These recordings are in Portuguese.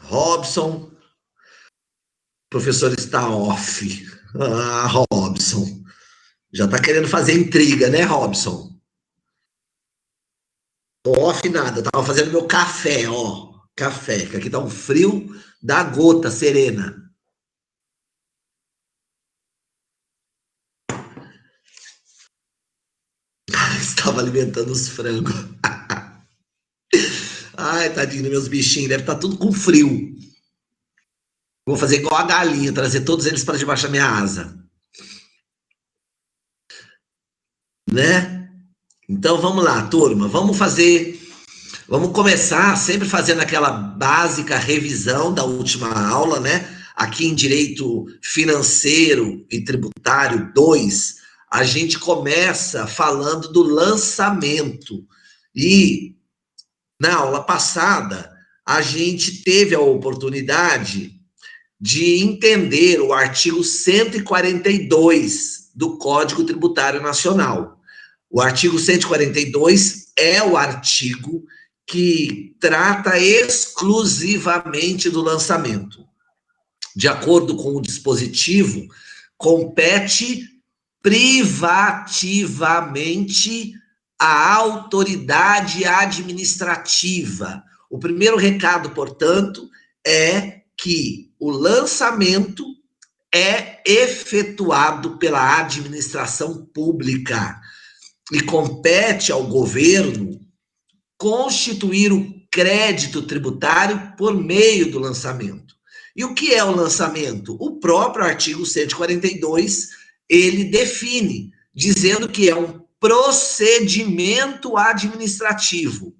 Robson, o professor está off. Robson. Já tá querendo fazer intriga, né, Robson? Tô off nada, tava fazendo meu café, ó. Café, que aqui tá um frio da gota serena. Estava alimentando os frangos. Ai, tadinho, meus bichinhos, deve estar tudo com frio. Vou fazer igual a galinha, trazer todos eles para debaixo da minha asa, né? Então vamos lá, turma, vamos começar sempre fazendo aquela básica revisão da última aula, né? Aqui em Direito Financeiro e Tributário 2, a gente começa falando do lançamento. E na aula passada, a gente teve a oportunidade de entender o artigo 142 do Código Tributário Nacional. O artigo 142 é o artigo que trata exclusivamente do lançamento. De acordo com o dispositivo, compete privativamente à autoridade administrativa. O primeiro recado, portanto, é que o lançamento é efetuado pela administração pública e compete ao governo constituir o crédito tributário por meio do lançamento. E o que é o lançamento? O próprio artigo 142, ele define, dizendo que é um procedimento administrativo.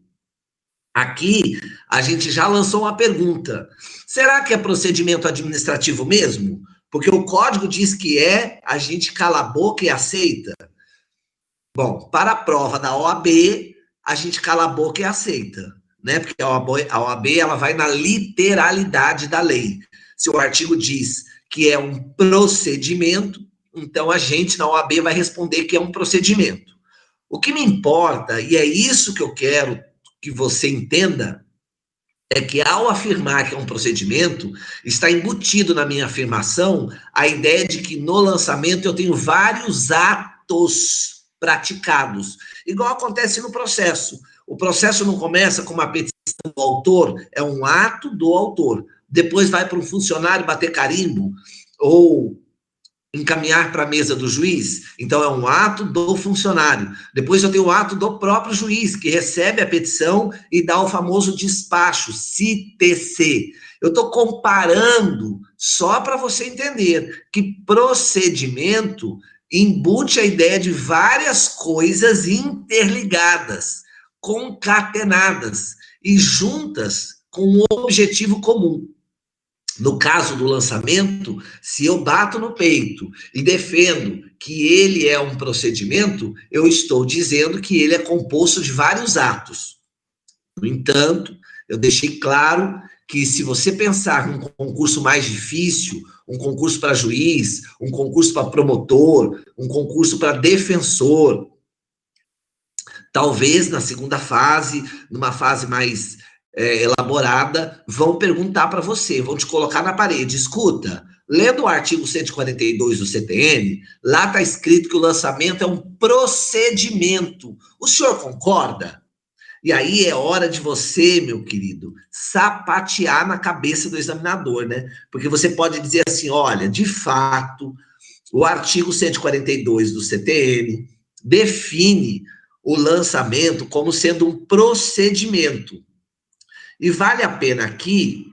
Aqui, a gente já lançou uma pergunta. Será que é procedimento administrativo mesmo? Porque o código diz que é, a gente cala a boca e aceita. Bom, para a prova da OAB, a gente cala a boca e aceita, né? Porque a OAB ela vai na literalidade da lei. Se o artigo diz que é um procedimento, então a gente na OAB vai responder que é um procedimento. O que me importa, e é isso que eu quero que você entenda, é que ao afirmar que é um procedimento, está embutido na minha afirmação a ideia de que no lançamento eu tenho vários atos praticados, igual acontece no processo. O processo não começa com uma petição do autor, é um ato do autor. Depois vai para um funcionário bater carimbo, ou encaminhar para a mesa do juiz, então é um ato do funcionário. Depois eu tenho o ato do próprio juiz, que recebe a petição e dá o famoso despacho, CITC. Eu estou comparando só para você entender que procedimento embute a ideia de várias coisas interligadas, concatenadas e juntas com um objetivo comum. No caso do lançamento, se eu bato no peito e defendo que ele é um procedimento, eu estou dizendo que ele é composto de vários atos. No entanto, eu deixei claro que se você pensar num concurso mais difícil, um concurso para juiz, um concurso para promotor, um concurso para defensor, talvez na segunda fase, numa fase mais elaborada, vão perguntar para você, vão te colocar na parede, escuta, lendo o artigo 142 do CTN, lá está escrito que o lançamento é um procedimento. O senhor concorda? E aí é hora de você, meu querido, sapatear na cabeça do examinador, né? Porque você pode dizer assim, olha, de fato, o artigo 142 do CTN define o lançamento como sendo um procedimento. E vale a pena aqui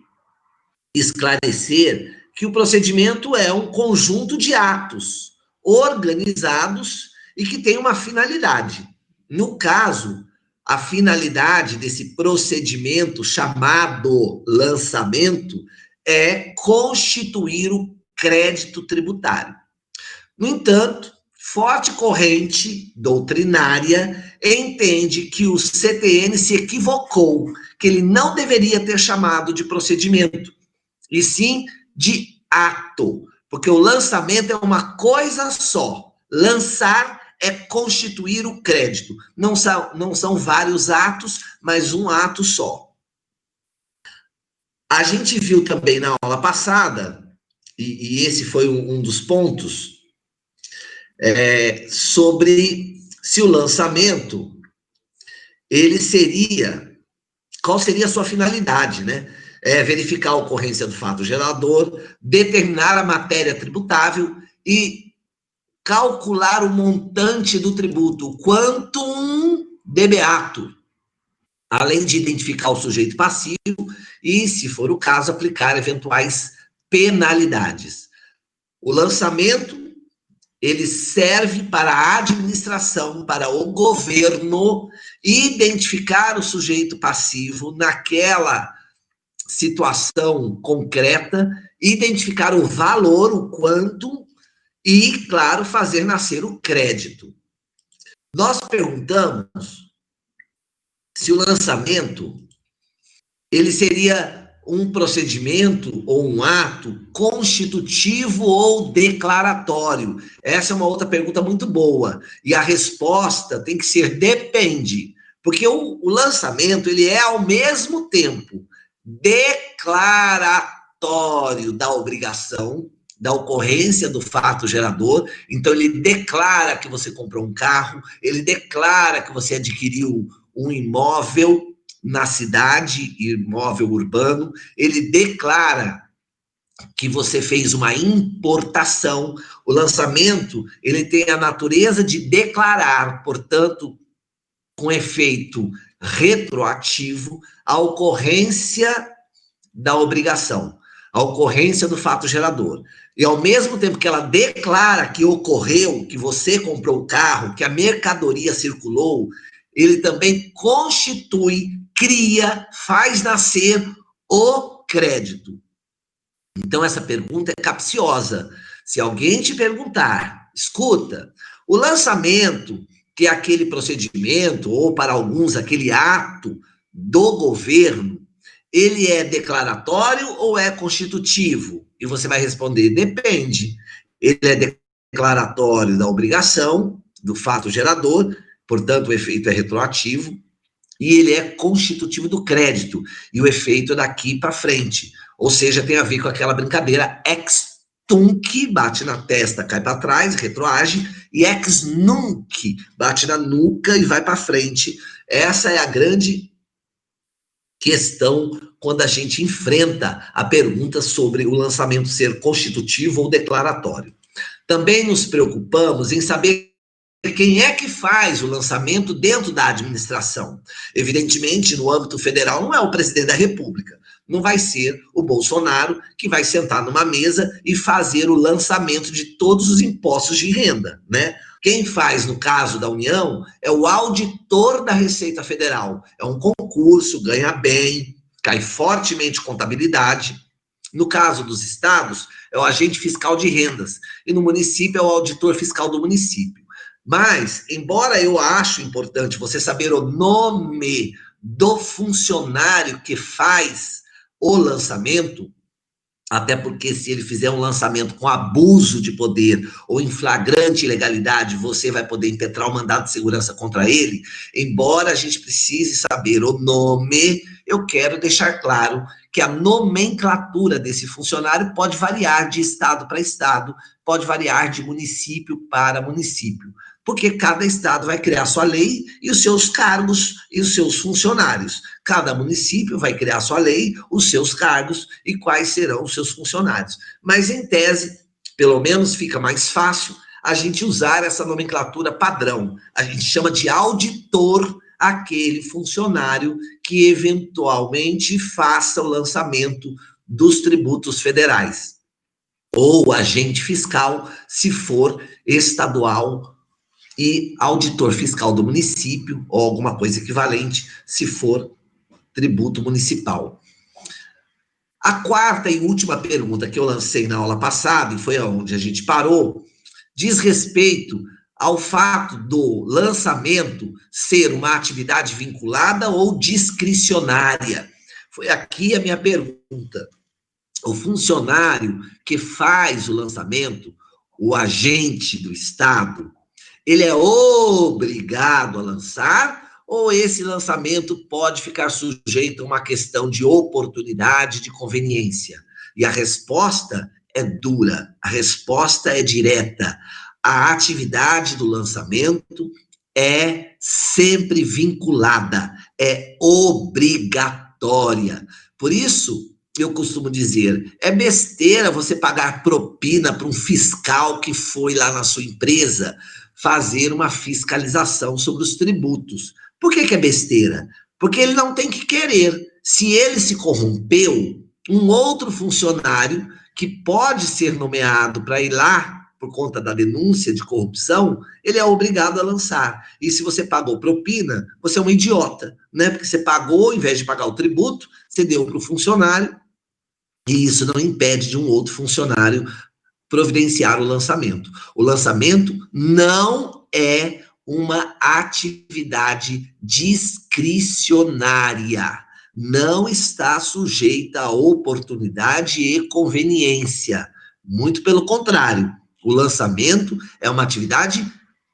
esclarecer que o procedimento é um conjunto de atos organizados e que tem uma finalidade. No caso, a finalidade desse procedimento chamado lançamento é constituir o crédito tributário. No entanto, forte corrente doutrinária entende que o CTN se equivocou, que ele não deveria ter chamado de procedimento, e sim de ato, porque o lançamento é uma coisa só. Lançar é constituir o crédito. Não são vários atos, mas um ato só. A gente viu também na aula passada, e esse foi um dos pontos, sobre se o lançamento, ele seria, qual seria a sua finalidade, né? Verificar a ocorrência do fato gerador, determinar a matéria tributável e calcular o montante do tributo, o quantum de beato, além de identificar o sujeito passivo e, se for o caso, aplicar eventuais penalidades. O lançamento, ele serve para a administração, para o governo identificar o sujeito passivo naquela situação concreta, identificar o valor, o quanto, e, claro, fazer nascer o crédito. Nós perguntamos se o lançamento ele seria um procedimento ou um ato constitutivo ou declaratório. Essa é uma outra pergunta muito boa. E a resposta tem que ser depende. Porque o lançamento, ele é ao mesmo tempo declaratório da obrigação, da ocorrência do fato gerador. Então, ele declara que você comprou um carro, ele declara que você adquiriu um imóvel na cidade, imóvel urbano, ele declara que você fez uma importação. O lançamento, ele tem a natureza de declarar, portanto, com efeito retroativo, a ocorrência da obrigação, a ocorrência do fato gerador. E ao mesmo tempo que ela declara que ocorreu, que você comprou o carro, que a mercadoria circulou, ele também constitui, cria, faz nascer o crédito. Então, essa pergunta é capciosa. Se alguém te perguntar, escuta, o lançamento, que é aquele procedimento, ou para alguns, aquele ato do governo, ele é declaratório ou é constitutivo? E você vai responder, depende. Ele é declaratório da obrigação, do fato gerador, portanto, o efeito é retroativo, e ele é constitutivo do crédito, e o efeito é daqui para frente. Ou seja, tem a ver com aquela brincadeira ex tunc, bate na testa, cai para trás, retroage, e ex nunc, bate na nuca e vai para frente. Essa é a grande questão quando a gente enfrenta a pergunta sobre o lançamento ser constitutivo ou declaratório. Também nos preocupamos em saber quem é que faz o lançamento dentro da administração. Evidentemente, no âmbito federal, não é o presidente da República. Não vai ser o Bolsonaro que vai sentar numa mesa e fazer o lançamento de todos os impostos de renda, né? Quem faz, no caso da União, é o auditor da Receita Federal. É um concurso, ganha bem, cai fortemente contabilidade. No caso dos estados, é o agente fiscal de rendas. E no município, é o auditor fiscal do município. Mas, embora eu acho importante você saber o nome do funcionário que faz o lançamento, até porque se ele fizer um lançamento com abuso de poder ou em flagrante ilegalidade, você vai poder impetrar o mandado de segurança contra ele, embora a gente precise saber o nome, eu quero deixar claro que a nomenclatura desse funcionário pode variar de estado para estado, pode variar de município para município, porque cada estado vai criar sua lei e os seus cargos e os seus funcionários. Cada município vai criar sua lei, os seus cargos e quais serão os seus funcionários. Mas, em tese, pelo menos fica mais fácil a gente usar essa nomenclatura padrão. A gente chama de auditor aquele funcionário que eventualmente faça o lançamento dos tributos federais. Ou agente fiscal, se for estadual, e auditor fiscal do município, ou alguma coisa equivalente, se for tributo municipal. A quarta e última pergunta que eu lancei na aula passada, e foi onde a gente parou, diz respeito ao fato do lançamento ser uma atividade vinculada ou discricionária. Foi aqui a minha pergunta. O funcionário que faz o lançamento, o agente do Estado, ele é obrigado a lançar ou esse lançamento pode ficar sujeito a uma questão de oportunidade, de conveniência? E a resposta é dura, a resposta é direta. A atividade do lançamento é sempre vinculada, é obrigatória. Por isso, eu costumo dizer, é besteira você pagar propina para um fiscal que foi lá na sua empresa fazer uma fiscalização sobre os tributos. Por que que é besteira? Porque ele não tem que querer. Se ele se corrompeu, um outro funcionário que pode ser nomeado para ir lá por conta da denúncia de corrupção, ele é obrigado a lançar. E se você pagou propina, você é um idiota, né? Porque você pagou, ao invés de pagar o tributo, você deu para o funcionário, e isso não impede de um outro funcionário providenciar o lançamento. O lançamento não é uma atividade discricionária. Não está sujeita a oportunidade e conveniência. Muito pelo contrário, o lançamento é uma atividade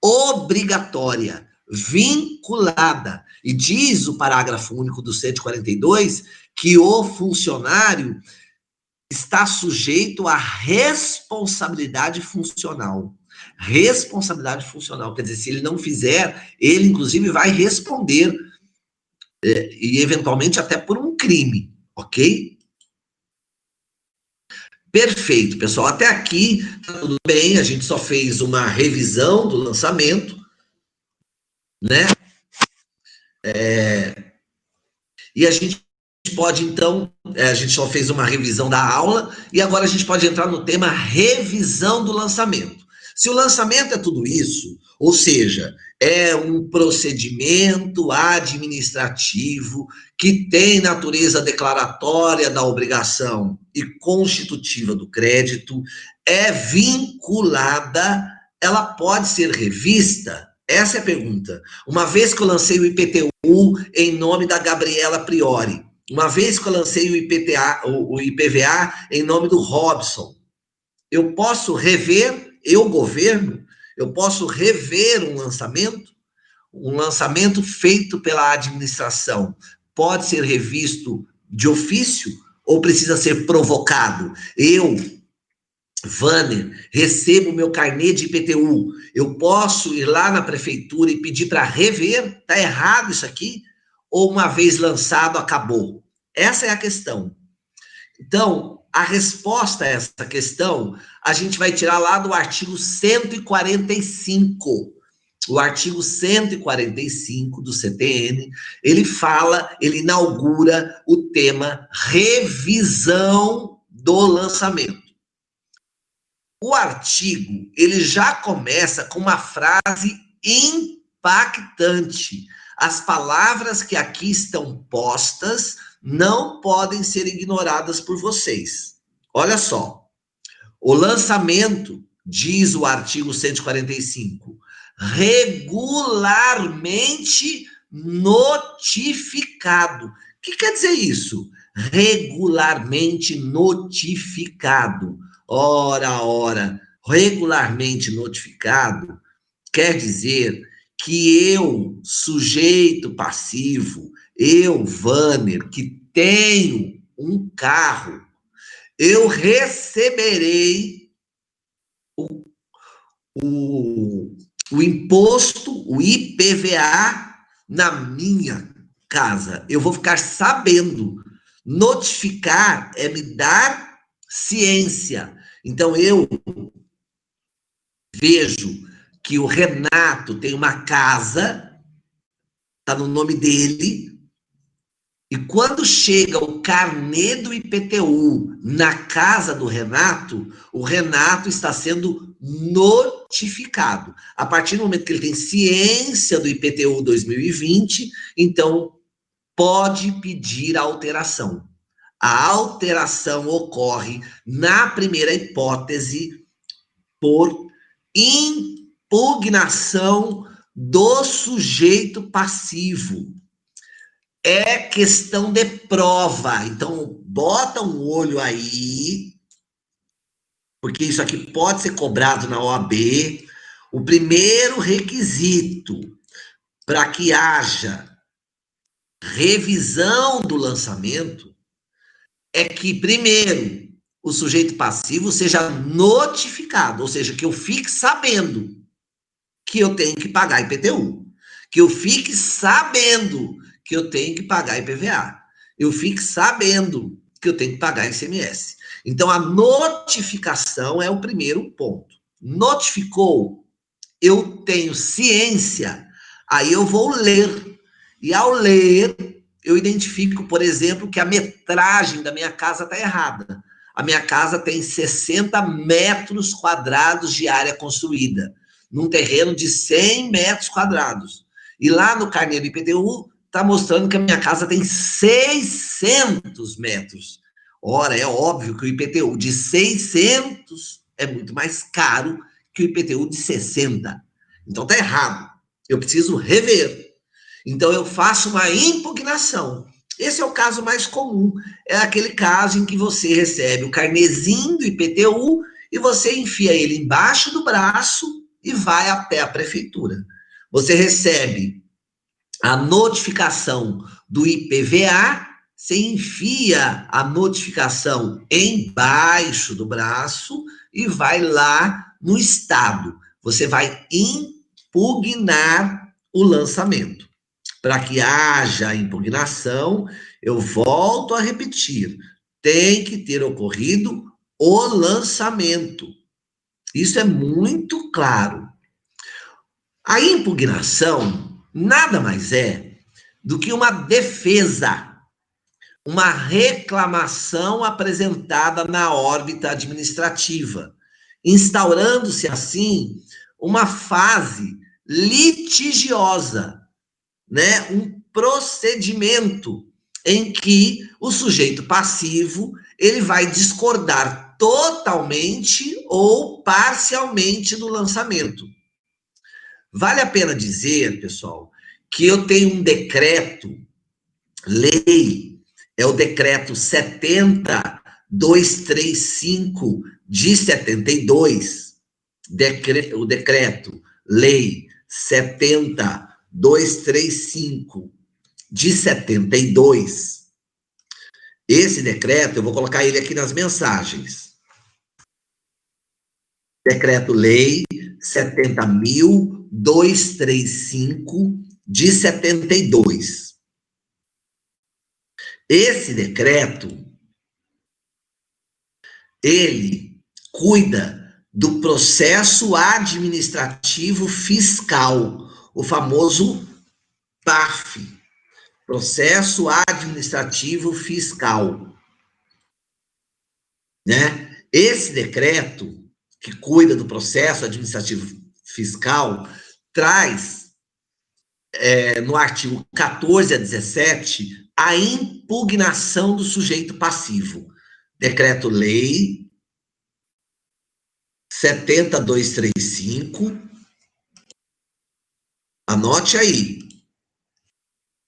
obrigatória, vinculada. E diz o parágrafo único do 142 que o funcionário está sujeito à responsabilidade funcional. Responsabilidade funcional, quer dizer, se ele não fizer, ele inclusive vai responder, e eventualmente até por um crime, ok? Perfeito, pessoal. Até aqui tá tudo bem, a gente só fez uma revisão do lançamento, né? E a gente pode, então, a gente só fez uma revisão da aula, e agora a gente pode entrar no tema revisão do lançamento. Se o lançamento é tudo isso, ou seja, é um procedimento administrativo que tem natureza declaratória da obrigação e constitutiva do crédito, é vinculada, ela pode ser revista? Essa é a pergunta. Uma vez que eu lancei o IPTU em nome da Gabriela Priori, uma vez que eu lancei o IPVA em nome do Robson, eu posso rever, governo, eu posso rever um lançamento feito pela administração, pode ser revisto de ofício ou precisa ser provocado? Eu, Vâner, recebo meu carnê de IPTU, eu posso ir lá na prefeitura e pedir para rever? Está errado isso aqui? Ou uma vez lançado, acabou? Essa é a questão. Então, a resposta a essa questão, a gente vai tirar lá do artigo 145. O artigo 145 do CTN, ele fala, ele inaugura o tema revisão do lançamento. O artigo, ele já começa com uma frase impactante. As palavras que aqui estão postas não podem ser ignoradas por vocês. Olha só. O lançamento, diz o artigo 145, regularmente notificado. O que quer dizer isso? Regularmente notificado. Ora, regularmente notificado quer dizer que eu, sujeito passivo, eu, Vâner, que tenho um carro, eu receberei o, o imposto, o IPVA, na minha casa. Eu vou ficar sabendo. Notificar é me dar ciência. Então, eu vejo que o Renato tem uma casa, está no nome dele, e quando chega o carnê do IPTU na casa do Renato, o Renato está sendo notificado. A partir do momento que ele tem ciência do IPTU 2020, então pode pedir a alteração. A alteração ocorre, na primeira hipótese, por impugnação do sujeito passivo. É questão de prova. Então, bota um olho aí, porque isso aqui pode ser cobrado na OAB. O primeiro requisito para que haja revisão do lançamento é que, primeiro, o sujeito passivo seja notificado, ou seja, que eu fique sabendo que eu tenho que pagar IPTU, que eu fique sabendo que eu tenho que pagar IPVA, eu fique sabendo que eu tenho que pagar ICMS. Então, a notificação é o primeiro ponto. Notificou, eu tenho ciência, aí eu vou ler. E ao ler, eu identifico, por exemplo, que a metragem da minha casa está errada. A minha casa tem 60 metros quadrados de área construída, num terreno de 100 metros quadrados. E lá no carnê do IPTU, está mostrando que a minha casa tem 600 metros. Ora, é óbvio que o IPTU de 600 é muito mais caro que o IPTU de 60. Então está errado. Eu preciso rever. Então eu faço uma impugnação. Esse é o caso mais comum. É aquele caso em que você recebe o carnezinho do IPTU e você enfia ele embaixo do braço e vai até a prefeitura. Você recebe a notificação do IPVA, você enfia a notificação embaixo do braço e vai lá no Estado. Você vai impugnar o lançamento. Para que haja impugnação, eu volto a repetir, tem que ter ocorrido o lançamento. Isso é muito claro. A impugnação nada mais é do que uma defesa, uma reclamação apresentada na órbita administrativa, instaurando-se assim uma fase litigiosa, né? Um procedimento em que o sujeito passivo ele vai discordar totalmente ou parcialmente do lançamento. Vale a pena dizer, pessoal, que eu tenho um decreto, lei, é o decreto 70235 de 72, o decreto, lei 70235 de 72. Esse decreto, eu vou colocar ele aqui nas mensagens. Decreto-lei 70.235 de 72. Esse decreto, ele cuida do processo administrativo fiscal, o famoso PAF, processo administrativo fiscal, né? Esse decreto que cuida do processo administrativo fiscal traz no artigo 14 a 17 a impugnação do sujeito passivo. Decreto-lei 70235, anote aí.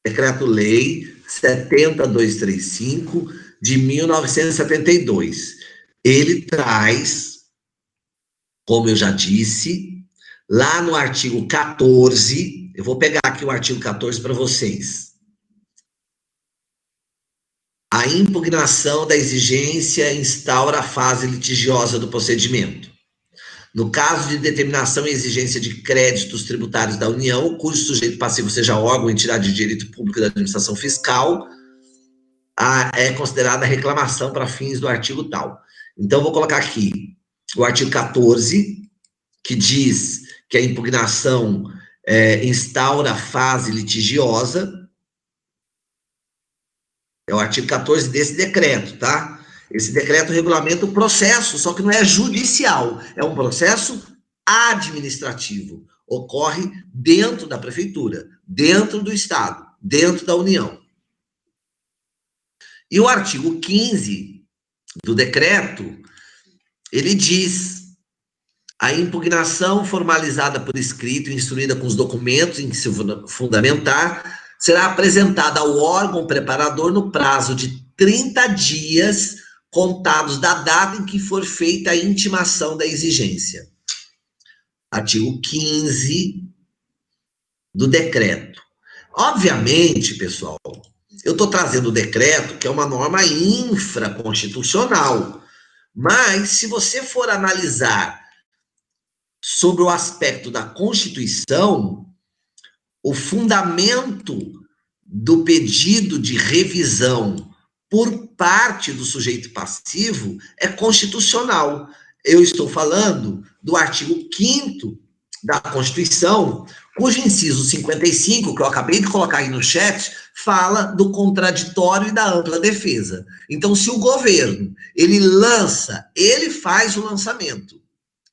Decreto-lei 70235 de 1972. Ele traz, como eu já disse, lá no artigo 14, eu vou pegar aqui o artigo 14 para vocês. A impugnação da exigência instaura a fase litigiosa do procedimento. No caso de determinação e exigência de créditos tributários da União, cujo sujeito passivo seja órgão ou entidade de direito público da administração fiscal, é considerada reclamação para fins do artigo tal. Então, vou colocar aqui o artigo 14, que diz que a impugnação instaura a fase litigiosa. É o artigo 14 desse decreto, tá? Esse decreto regulamenta o processo, só que não é judicial, é um processo administrativo. Ocorre dentro da prefeitura, dentro do Estado, dentro da União. E o artigo 15 do decreto, ele diz: a impugnação formalizada por escrito e instruída com os documentos em que se fundamentar será apresentada ao órgão preparador no prazo de 30 dias contados da data em que for feita a intimação da exigência. Artigo 15 do decreto. Obviamente, pessoal, eu estou trazendo o decreto, que é uma norma infraconstitucional, mas se você for analisar sobre o aspecto da Constituição, o fundamento do pedido de revisão por parte do sujeito passivo é constitucional. Eu estou falando do artigo 5º da Constituição, cujo inciso 55, que eu acabei de colocar aí no chat, fala do contraditório e da ampla defesa. Então, se o governo, ele faz o lançamento,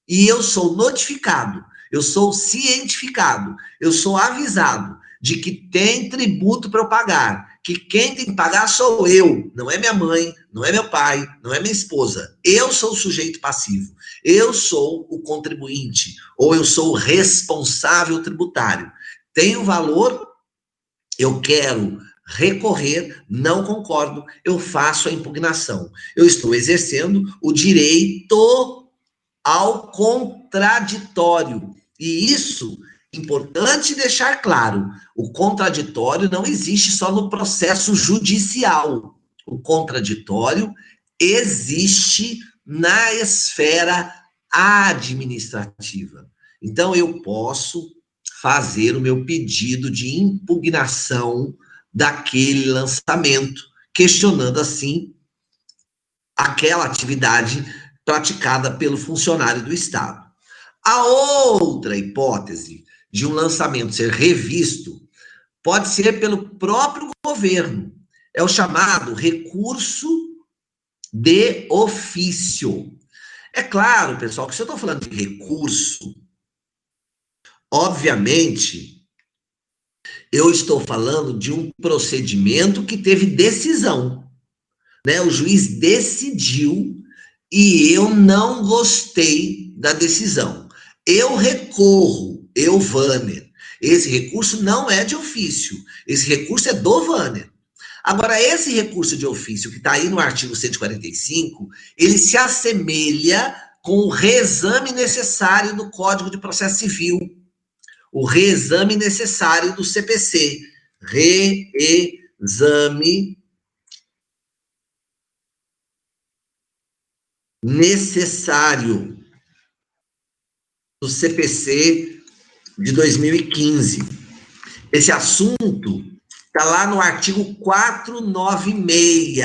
e eu sou notificado, eu sou cientificado, eu sou avisado de que tem tributo para eu pagar, que quem tem que pagar sou eu, não é minha mãe, não é meu pai, não é minha esposa. Eu sou o sujeito passivo, eu sou o contribuinte, ou eu sou o responsável tributário. Tem um valor, eu quero recorrer, não concordo, eu faço a impugnação. Eu estou exercendo o direito ao contraditório. E isso, importante deixar claro, o contraditório não existe só no processo judicial. O contraditório existe na esfera administrativa. Então, eu posso fazer o meu pedido de impugnação daquele lançamento, questionando assim aquela atividade praticada pelo funcionário do Estado. A outra hipótese de um lançamento ser revisto pode ser pelo próprio governo. É o chamado recurso de ofício. É claro, pessoal, que se eu estou falando de recurso, obviamente, eu estou falando de um procedimento que teve decisão, né? O juiz decidiu e eu não gostei da decisão. Eu recorro, eu, Vâner. Esse recurso não é de ofício, esse recurso é do Vâner. Agora, esse recurso de ofício, que está aí no artigo 145, ele se assemelha com o reexame necessário do Código de Processo Civil, o reexame necessário do CPC, reexame necessário do CPC de 2015. Esse assunto está lá no artigo 496.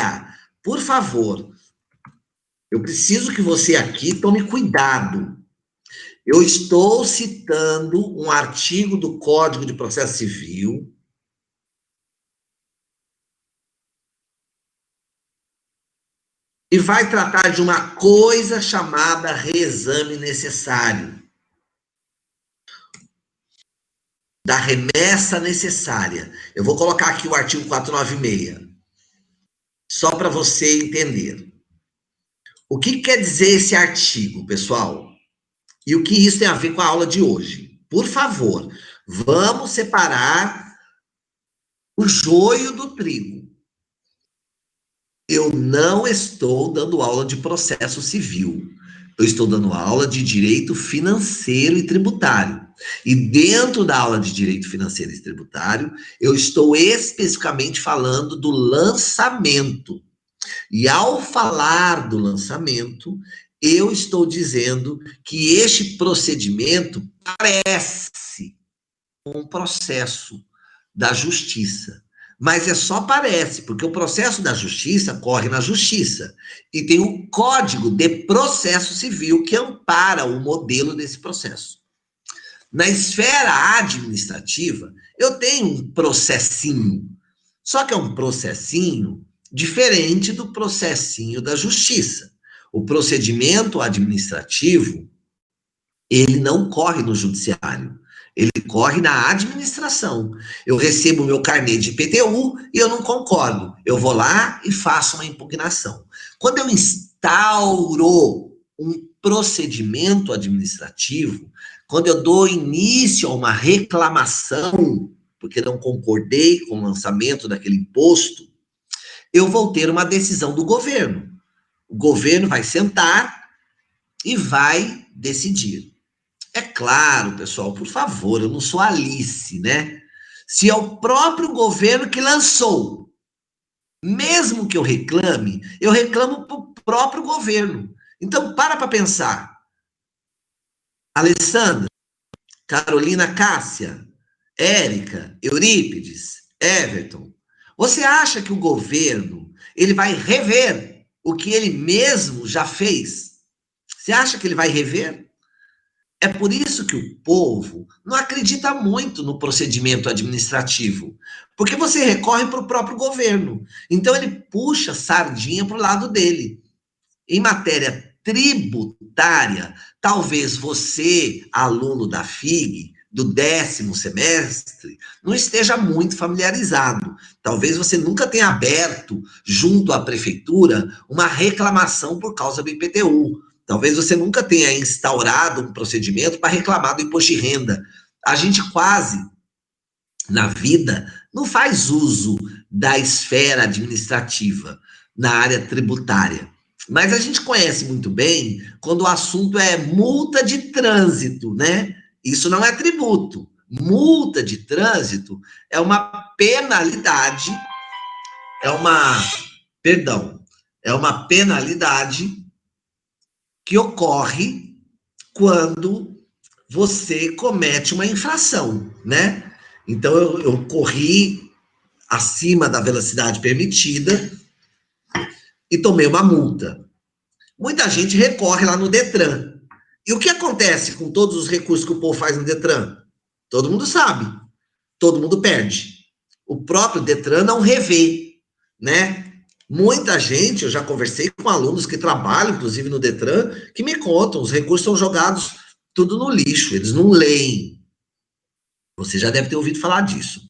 Por favor, eu preciso que você aqui tome cuidado. Eu estou citando um artigo do Código de Processo Civil e vai tratar de uma coisa chamada reexame necessário, da remessa necessária. Eu vou colocar aqui o artigo 496, só para você entender. O que quer dizer esse artigo, pessoal? E o que isso tem a ver com a aula de hoje? Por favor, vamos separar o joio do trigo. Eu não estou dando aula de processo civil. Eu estou dando aula de direito financeiro e tributário. E dentro da aula de direito financeiro e tributário, eu estou especificamente falando do lançamento. E ao falar do lançamento, eu estou dizendo que este procedimento parece um processo da justiça. Mas é só parece, porque o processo da justiça corre na justiça. E tem o Código de Processo Civil que ampara o modelo desse processo. Na esfera administrativa, eu tenho um processinho. Só que é um processinho diferente do processinho da justiça. O procedimento administrativo, ele não corre no judiciário, ele corre na administração. Eu recebo o meu carnê de IPTU e eu não concordo. Eu vou lá e faço uma impugnação. Quando eu instauro um procedimento administrativo, quando eu dou início a uma reclamação, porque não concordei com o lançamento daquele imposto, eu vou ter uma decisão do governo. O governo vai sentar e vai decidir. É claro, pessoal, por favor, eu não sou Alice, né? Se é o próprio governo que lançou, mesmo que eu reclamo para o próprio governo. Então, para pensar. Alessandra, Carolina Cássia, Érica, Eurípides, Everton, você acha que o governo ele vai rever o que ele mesmo já fez? Você acha que ele vai rever? É por isso que o povo não acredita muito no procedimento administrativo, porque você recorre para o próprio governo. Então ele puxa sardinha para o lado dele. Em matéria tributária, talvez você, aluno da FIG, do 10º semestre, não esteja muito familiarizado. Talvez você nunca tenha aberto, junto à prefeitura, uma reclamação por causa do IPTU. Talvez você nunca tenha instaurado um procedimento para reclamar do imposto de renda. A gente quase, na vida, não faz uso da esfera administrativa na área tributária. Mas a gente conhece muito bem quando o assunto é multa de trânsito, né? Isso não é tributo. Multa de trânsito é uma penalidade, é uma, perdão, é uma penalidade que ocorre quando você comete uma infração, né? Então eu corri acima da velocidade permitida e tomei uma multa. Muita gente recorre lá no Detran. E o que acontece com todos os recursos que o povo faz no Detran? Todo mundo sabe. Todo mundo perde. O próprio Detran não revê, né? Muita gente, eu já conversei com alunos que trabalham, inclusive no Detran, que me contam, os recursos são jogados tudo no lixo, eles não leem. Você já deve ter ouvido falar disso.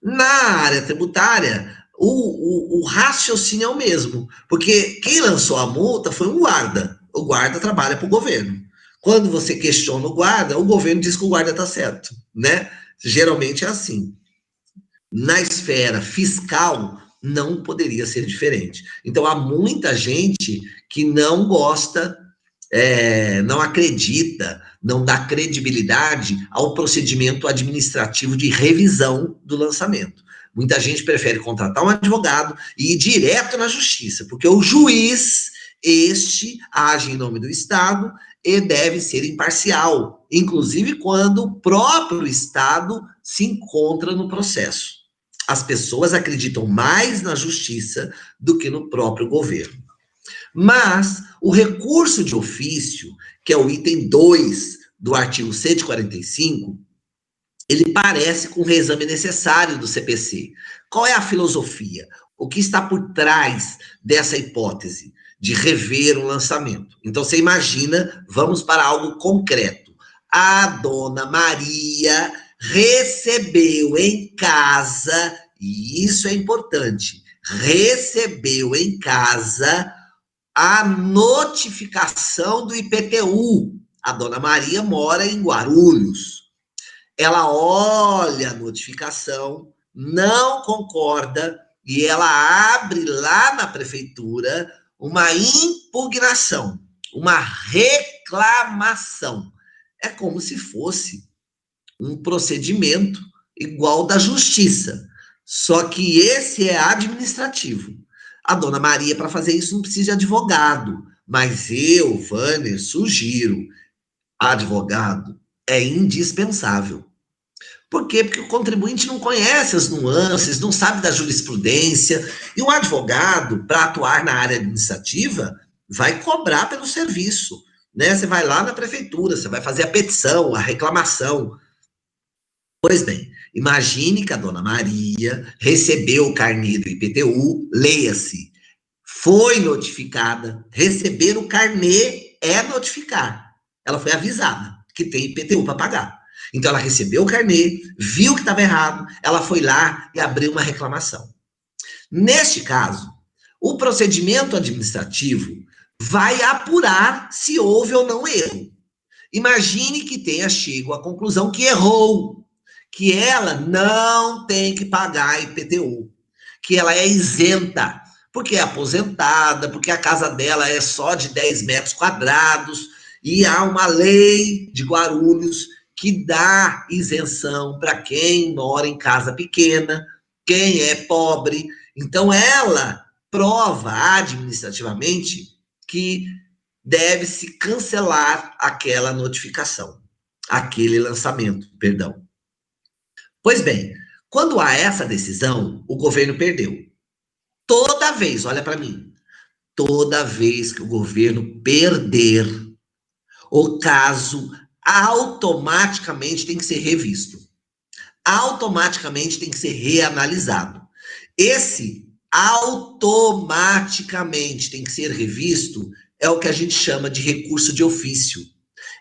Na área tributária, o raciocínio é o mesmo, porque quem lançou a multa foi um guarda. O guarda trabalha para o governo. Quando você questiona o governo diz que o guarda está certo, né? Geralmente é assim. Na esfera fiscal, não poderia ser diferente. Então, há muita gente que não gosta, não acredita, não dá credibilidade ao procedimento administrativo de revisão do lançamento. Muita gente prefere contratar um advogado e ir direto na justiça, porque o juiz, este, age em nome do Estado e deve ser imparcial, inclusive quando o próprio Estado se encontra no processo. As pessoas acreditam mais na justiça do que no próprio governo. Mas o recurso de ofício, que é o item 2 do artigo 145, ele parece com o reexame necessário do CPC. Qual é a filosofia? O que está por trás dessa hipótese de rever o lançamento? Então, você imagina, vamos para algo concreto. A dona Maria recebeu em casa, e isso é importante, recebeu em casa a notificação do IPTU. A dona Maria mora em Guarulhos. Ela olha a notificação, não concorda e ela abre lá na prefeitura uma impugnação, uma reclamação. É como se fosse um procedimento igual da justiça, só que esse é administrativo. A dona Maria, para fazer isso, não precisa de advogado, mas eu, Vâner, sugiro, advogado é indispensável. Por quê? Porque o contribuinte não conhece as nuances, não sabe da jurisprudência, e o advogado, para atuar na área administrativa, vai cobrar pelo serviço, né? Você vai lá na prefeitura, você vai fazer a petição, a reclamação. Pois bem, imagine que a dona Maria recebeu o carnê do IPTU, leia-se, foi notificada, receber o carnê é notificar. Ela foi avisada que tem IPTU para pagar. Então ela recebeu o carnê, viu que estava errado, ela foi lá e abriu uma reclamação. Neste caso, o procedimento administrativo vai apurar se houve ou não erro. Imagine que tenha chegado à conclusão que errou, que ela não tem que pagar IPTU, que ela é isenta, porque é aposentada, porque a casa dela é só de 10 metros quadrados, E há uma lei de Guarulhos que dá isenção para quem mora em casa pequena, quem é pobre. Então, ela prova administrativamente que deve-se cancelar aquela notificação, aquele lançamento, perdão. Pois bem, quando há essa decisão, o governo perdeu. Toda vez, olha para mim, toda vez que o governo perder, o caso automaticamente tem que ser revisto. Automaticamente tem que ser reanalisado. Esse automaticamente tem que ser revisto é o que a gente chama de recurso de ofício.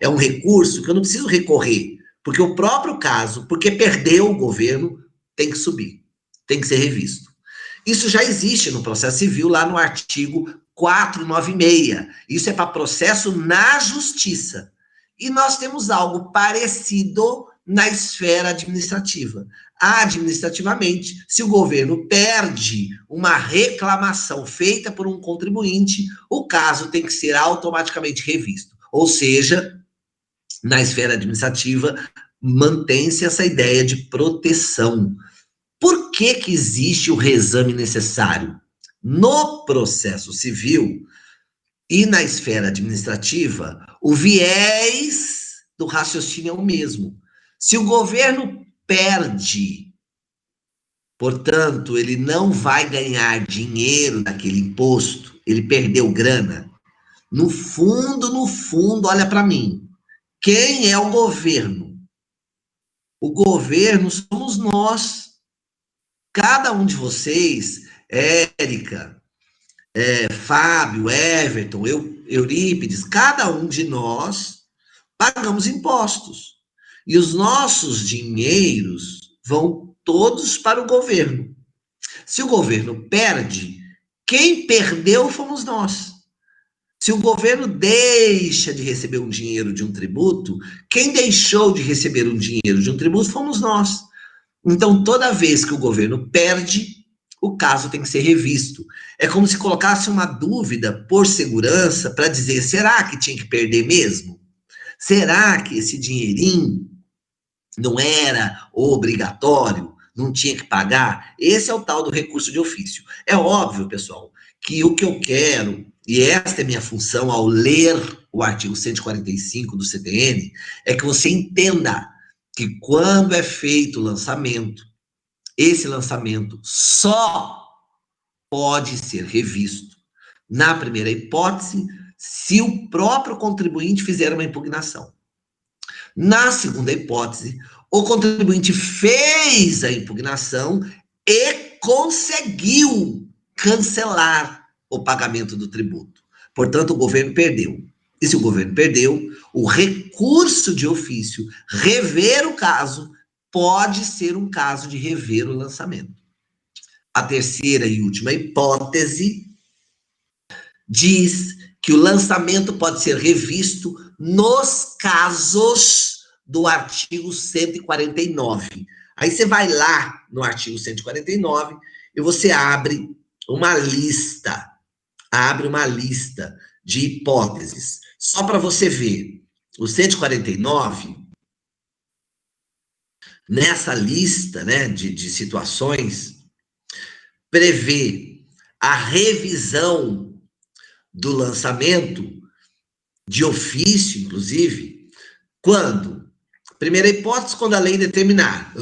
É um recurso que eu não preciso recorrer, porque o próprio caso, porque perdeu o governo, tem que subir, tem que ser revisto. Isso já existe no processo civil, lá no artigo 496. Isso é para processo na justiça. E nós temos algo parecido na esfera administrativa. Administrativamente, se o governo perde uma reclamação feita por um contribuinte, o caso tem que ser automaticamente revisto. Ou seja, na esfera administrativa, mantém-se essa ideia de proteção. Por que que existe o reexame necessário? No processo civil e na esfera administrativa, o viés do raciocínio é o mesmo. Se o governo perde, portanto, ele não vai ganhar dinheiro daquele imposto, ele perdeu grana. No fundo, olha para mim. Quem é o governo? O governo somos nós. Cada um de vocês, Érica, Fábio, Everton, Eurípides, cada um de nós pagamos impostos. E os nossos dinheiros vão todos para o governo. Se o governo perde, quem perdeu fomos nós. Se o governo deixa de receber um dinheiro de um tributo, quem deixou de receber um dinheiro de um tributo fomos nós. Então, toda vez que o governo perde, o caso tem que ser revisto. É como se colocasse uma dúvida por segurança para dizer: será que tinha que perder mesmo? Será que esse dinheirinho não era obrigatório? Não tinha que pagar? Esse é o tal do recurso de ofício. É óbvio, pessoal, que o que eu quero, e esta é minha função ao ler o artigo 145 do CTN, é que você entenda que quando é feito o lançamento, esse lançamento só pode ser revisto, na primeira hipótese, se o próprio contribuinte fizer uma impugnação. Na segunda hipótese, o contribuinte fez a impugnação e conseguiu cancelar o pagamento do tributo. Portanto, o governo perdeu. E se o governo perdeu, o recurso de ofício, rever o caso, pode ser um caso de rever o lançamento. A terceira e última hipótese diz que o lançamento pode ser revisto nos casos do artigo 149. Aí você vai lá no artigo 149 e você abre uma lista de hipóteses. Só para você ver, o 149, nessa lista, né, de situações, prevê a revisão do lançamento, de ofício, inclusive, quando? Primeira hipótese, quando a lei determinar.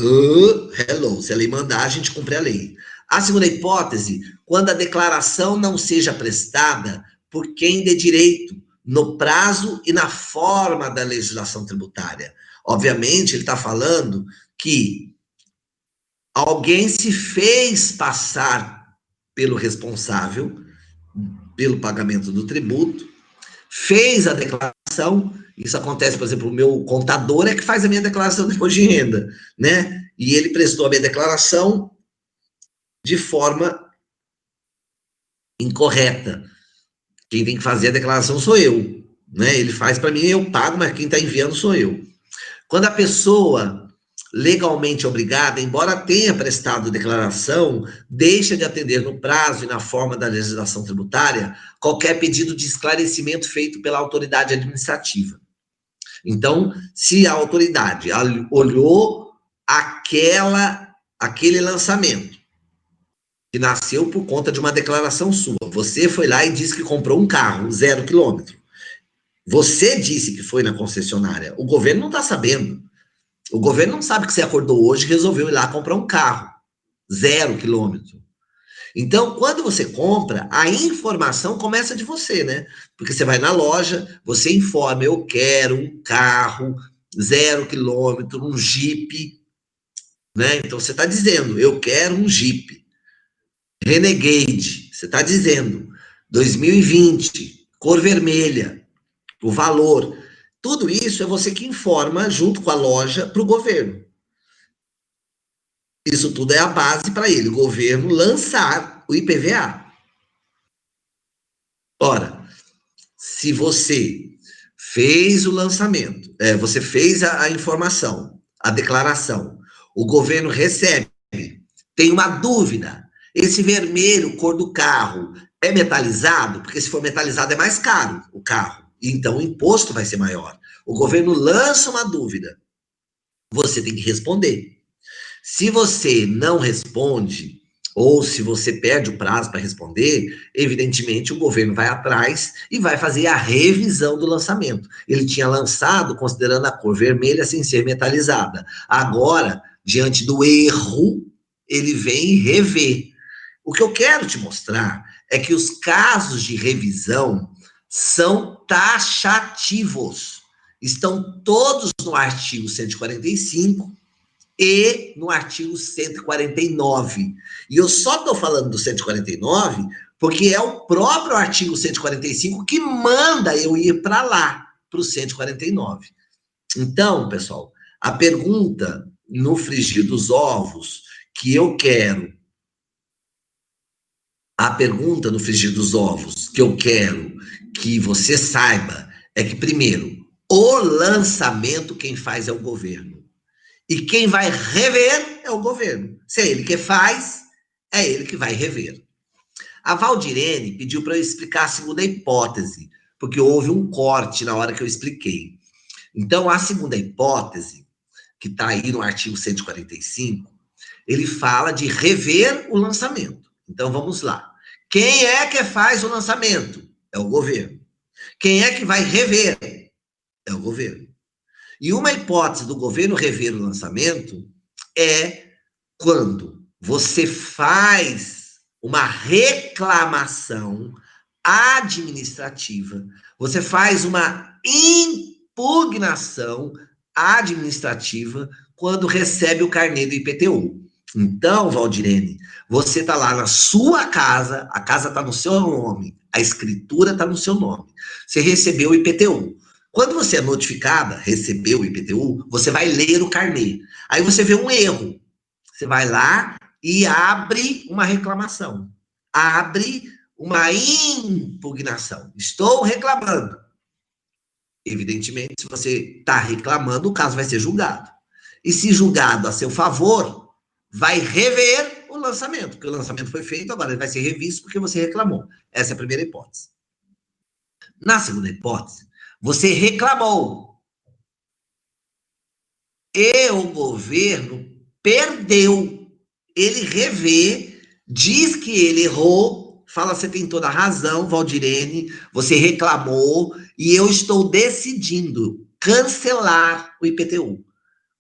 Se a lei mandar, a gente cumpre a lei. A segunda hipótese, quando a declaração não seja prestada por quem dê direito, no prazo e na forma da legislação tributária. Obviamente, ele está falando que alguém se fez passar pelo responsável, pelo pagamento do tributo, fez a declaração. Isso acontece, por exemplo, o meu contador é que faz a minha declaração de imposto de renda, né? E ele prestou a minha declaração de forma incorreta. Quem tem que fazer a declaração sou eu, né? Ele faz para mim, eu pago, mas quem está enviando sou eu. Quando a pessoa legalmente obrigada, embora tenha prestado declaração, deixa de atender no prazo e na forma da legislação tributária qualquer pedido de esclarecimento feito pela autoridade administrativa. Então, se a autoridade olhou aquele lançamento, que nasceu por conta de uma declaração sua, você foi lá e disse que comprou um carro, 0 quilômetro. Você disse que foi na concessionária. O governo não está sabendo. O governo não sabe que você acordou hoje e resolveu ir lá comprar um carro, 0 quilômetro. Então, quando você compra, a informação começa de você, né? Porque você vai na loja, você informa, eu quero um carro, 0 quilômetro, um Jeep, né? Então, você está dizendo, eu quero um Jeep. Renegade, você está dizendo, 2020, cor vermelha, o valor. Tudo isso é você que informa, junto com a loja, para o governo. Isso tudo é a base para ele, o governo, lançar o IPVA. Ora, se você fez o lançamento, você fez a informação, a declaração, o governo recebe, tem uma dúvida, esse vermelho, cor do carro, é metalizado? Porque se for metalizado é mais caro o carro, então o imposto vai ser maior. O governo lança uma dúvida, você tem que responder. Se você não responde, ou se você perde o prazo para responder, evidentemente o governo vai atrás e vai fazer a revisão do lançamento. Ele tinha lançado considerando a cor vermelha sem ser metalizada. Agora, diante do erro, ele vem rever. O que eu quero te mostrar é que os casos de revisão são taxativos. Estão todos no artigo 145 e no artigo 149. E eu só estou falando do 149 porque é o próprio artigo 145 que manda eu ir para lá, para o 149. Então, pessoal, a pergunta no frigir dos ovos que eu quero, a pergunta no frigir dos ovos que eu quero que você saiba é que, primeiro, o lançamento quem faz é o governo. E quem vai rever é o governo. Se é ele que faz, é ele que vai rever. A Valdirene pediu para eu explicar a segunda hipótese, porque houve um corte na hora que eu expliquei. Então, a segunda hipótese, que está aí no artigo 145, ele fala de rever o lançamento. Então, vamos lá. Quem é que faz o lançamento? É o governo. Quem é que vai rever? É o governo. E uma hipótese do governo rever o lançamento é quando você faz uma reclamação administrativa, você faz uma impugnação administrativa quando recebe o carnê do IPTU. Então, Valdirene, você está lá na sua casa, a casa está no seu nome, a escritura está no seu nome. Você recebeu o IPTU. Quando você é notificada, recebeu o IPTU, você vai ler o carnê. Aí você vê um erro. Você vai lá e abre uma reclamação. Abre uma impugnação. Estou reclamando. Evidentemente, se você está reclamando, o caso vai ser julgado. E se julgado a seu favor, vai rever o lançamento, porque o lançamento foi feito, agora ele vai ser revisto porque você reclamou. Essa é a primeira hipótese. Na segunda hipótese, você reclamou. E o governo perdeu. Ele revê, diz que ele errou, fala, você tem toda a razão, Valdirene, você reclamou, e eu estou decidindo cancelar o IPTU.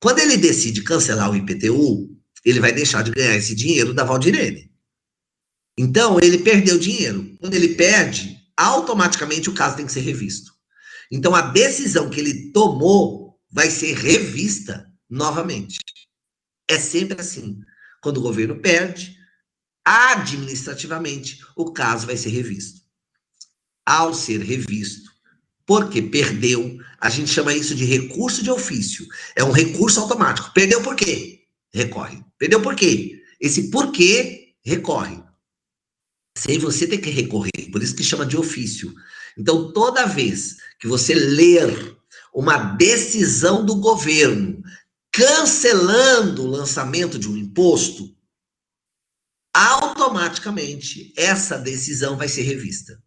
Quando ele decide cancelar o IPTU, ele vai deixar de ganhar esse dinheiro da Valdirene. Então, ele perdeu dinheiro. Quando ele perde, automaticamente o caso tem que ser revisto. Então, a decisão que ele tomou vai ser revista novamente. É sempre assim. Quando o governo perde, administrativamente, o caso vai ser revisto. Ao ser revisto, porque perdeu, a gente chama isso de recurso de ofício. É um recurso automático. Perdeu por quê? Recorre. Perdeu por quê? Esse porquê recorre. Sem você ter que recorrer. Por isso que chama de ofício. Então, toda vez que você ler uma decisão do governo cancelando o lançamento de um imposto, automaticamente essa decisão vai ser revista.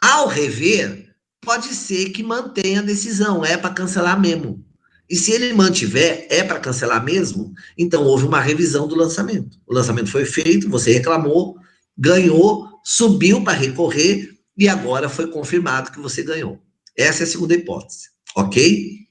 Ao rever, pode ser que mantenha a decisão, é para cancelar mesmo. E se ele mantiver, é para cancelar mesmo, então houve uma revisão do lançamento. O lançamento foi feito, você reclamou, ganhou, subiu para recorrer e agora foi confirmado que você ganhou. Essa é a segunda hipótese, ok?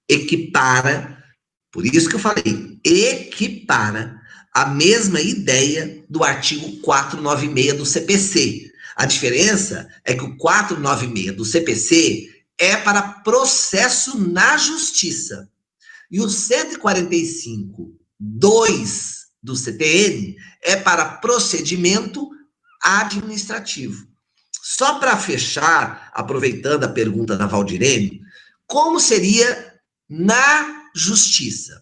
Equipara, por isso que eu falei, equipara a mesma ideia do artigo 496 do CPC. A diferença é que o 496 do CPC é para processo na justiça. E o 145.2 do CTN é para procedimento administrativo. Só para fechar, aproveitando a pergunta da Valdirene, como seria na justiça?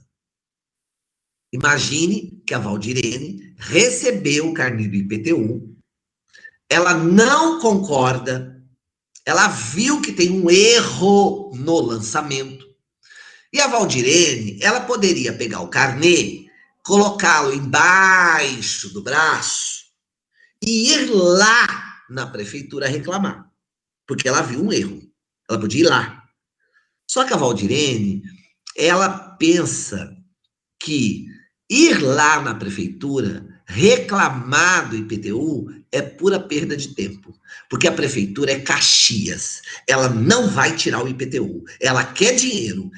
Imagine que a Valdirene recebeu o carnê do IPTU, ela não concorda, ela viu que tem um erro no lançamento, e a Valdirene, ela poderia pegar o carnê, colocá-lo embaixo do braço e ir lá na prefeitura reclamar, porque ela viu um erro, ela podia ir lá. Só que a Valdirene, ela pensa que ir lá na prefeitura reclamar do IPTU é pura perda de tempo, porque a prefeitura é Caxias, ela não vai tirar o IPTU, ela quer dinheiro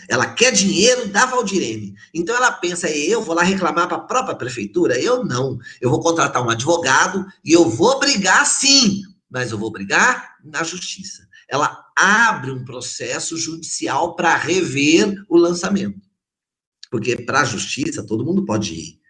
da Valdirene, então ela pensa, eu vou lá reclamar para a própria prefeitura? Eu não, eu vou contratar um advogado e eu vou brigar sim, mas eu vou brigar na justiça. Ela abre um processo judicial para rever o lançamento. Porque para a justiça todo mundo pode ir.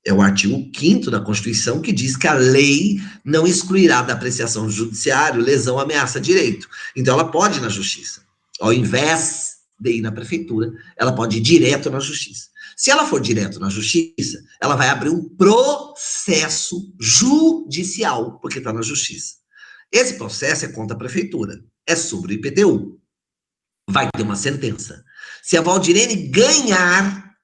É o artigo 5º da Constituição que diz que a lei não excluirá da apreciação do judiciário lesão, ameaça a direito. Então ela pode ir na justiça. Ao invés de ir na prefeitura, ela pode ir direto na justiça. Se ela for direto na justiça, ela vai abrir um processo judicial, porque está na justiça. Esse processo é contra a prefeitura, é sobre o IPTU. Vai ter uma sentença. Se a Valdirene ganhar,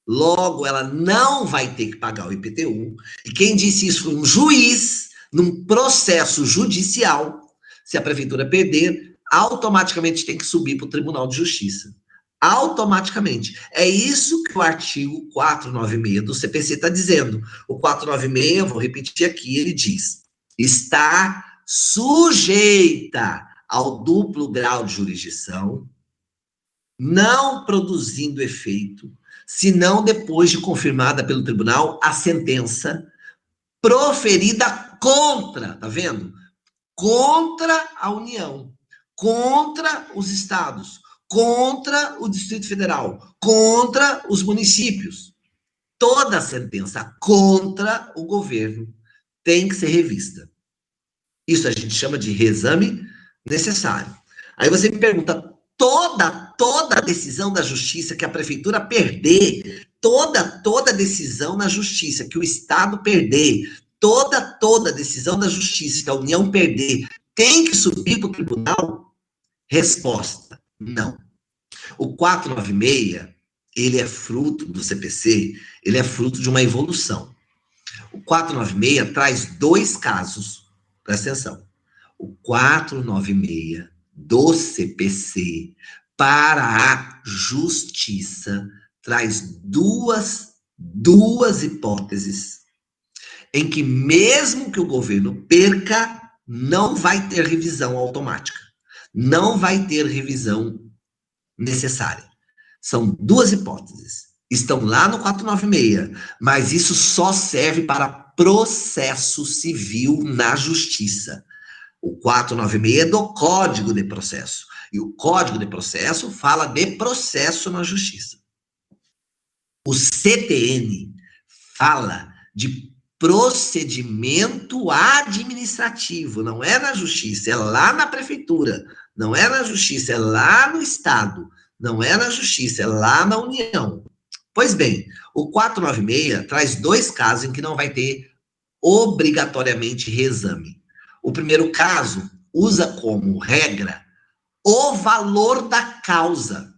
logo ela não vai ter que pagar o IPTU. E quem disse isso foi um juiz, num processo judicial. Se a prefeitura perder, automaticamente tem que subir para o Tribunal de Justiça. Automaticamente. É isso que o artigo 496 do CPC está dizendo. O 496, eu vou repetir aqui, ele diz: está sujeita ao duplo grau de jurisdição, não produzindo efeito, senão depois de confirmada pelo tribunal a sentença proferida contra, tá vendo? Contra a União, contra os estados, contra o Distrito Federal, contra os municípios. Toda sentença contra o governo tem que ser revista. Isso a gente chama de reexame necessário. Aí você me pergunta, toda decisão da justiça que a prefeitura perder, toda decisão na justiça que o Estado perder, toda decisão da justiça que a União perder, tem que subir para o tribunal? Resposta, não. O 496, ele é fruto do CPC, ele é fruto de uma evolução. O 496 traz 2 casos, presta atenção. O 496 do CPC para a justiça traz duas hipóteses em que mesmo que o governo perca, não vai ter revisão automática, não vai ter revisão necessária. São 2 hipóteses. Estão lá no 496, mas isso só serve para processo civil na justiça. O 496 é do Código de Processo. E o Código de Processo fala de processo na justiça. O CTN fala de procedimento administrativo. Não é na justiça, é lá na prefeitura. Não é na justiça, é lá no estado. Não é na justiça, é lá na União. Pois bem, o 496 traz 2 casos em que não vai ter obrigatoriamente reexame. O primeiro caso usa como regra o valor da causa.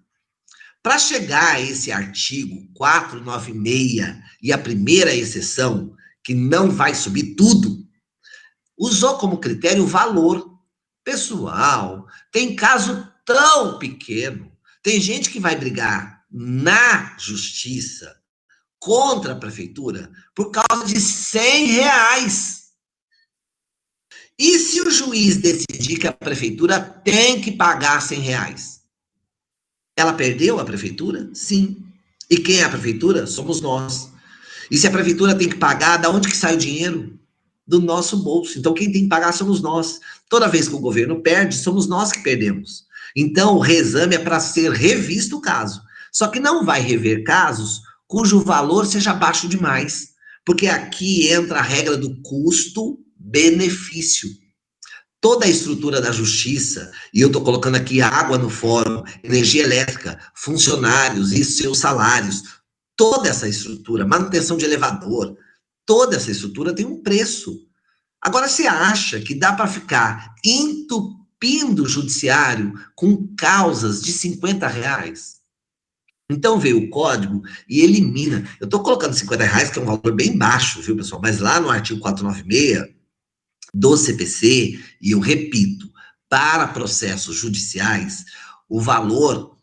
Para chegar a esse artigo 496 e a primeira exceção, que não vai subir tudo, usou como critério o valor. Pessoal, tem caso tão pequeno, tem gente que vai brigar na justiça contra a prefeitura por causa de R$ 100. E se o juiz decidir que a prefeitura tem que pagar R$ 100? Ela perdeu a prefeitura? Sim. E quem é a prefeitura? Somos nós. E se a prefeitura tem que pagar, da onde que sai o dinheiro? Do nosso bolso. Então quem tem que pagar somos nós. Toda vez que o governo perde, somos nós que perdemos. Então o reexame é para ser revisto o caso. Só que não vai rever casos cujo valor seja baixo demais. Porque aqui entra a regra do custo-benefício. Toda a estrutura da justiça, e eu estou colocando aqui água no fórum, energia elétrica, funcionários e seus salários, toda essa estrutura, manutenção de elevador, toda essa estrutura tem um preço. Agora, você acha que dá para ficar entupindo o judiciário com causas de R$ 50? Então veio o código e elimina. Eu estou colocando R$ 50, que é um valor bem baixo, viu, pessoal? Mas lá no artigo 496 do CPC, e eu repito, para processos judiciais, o valor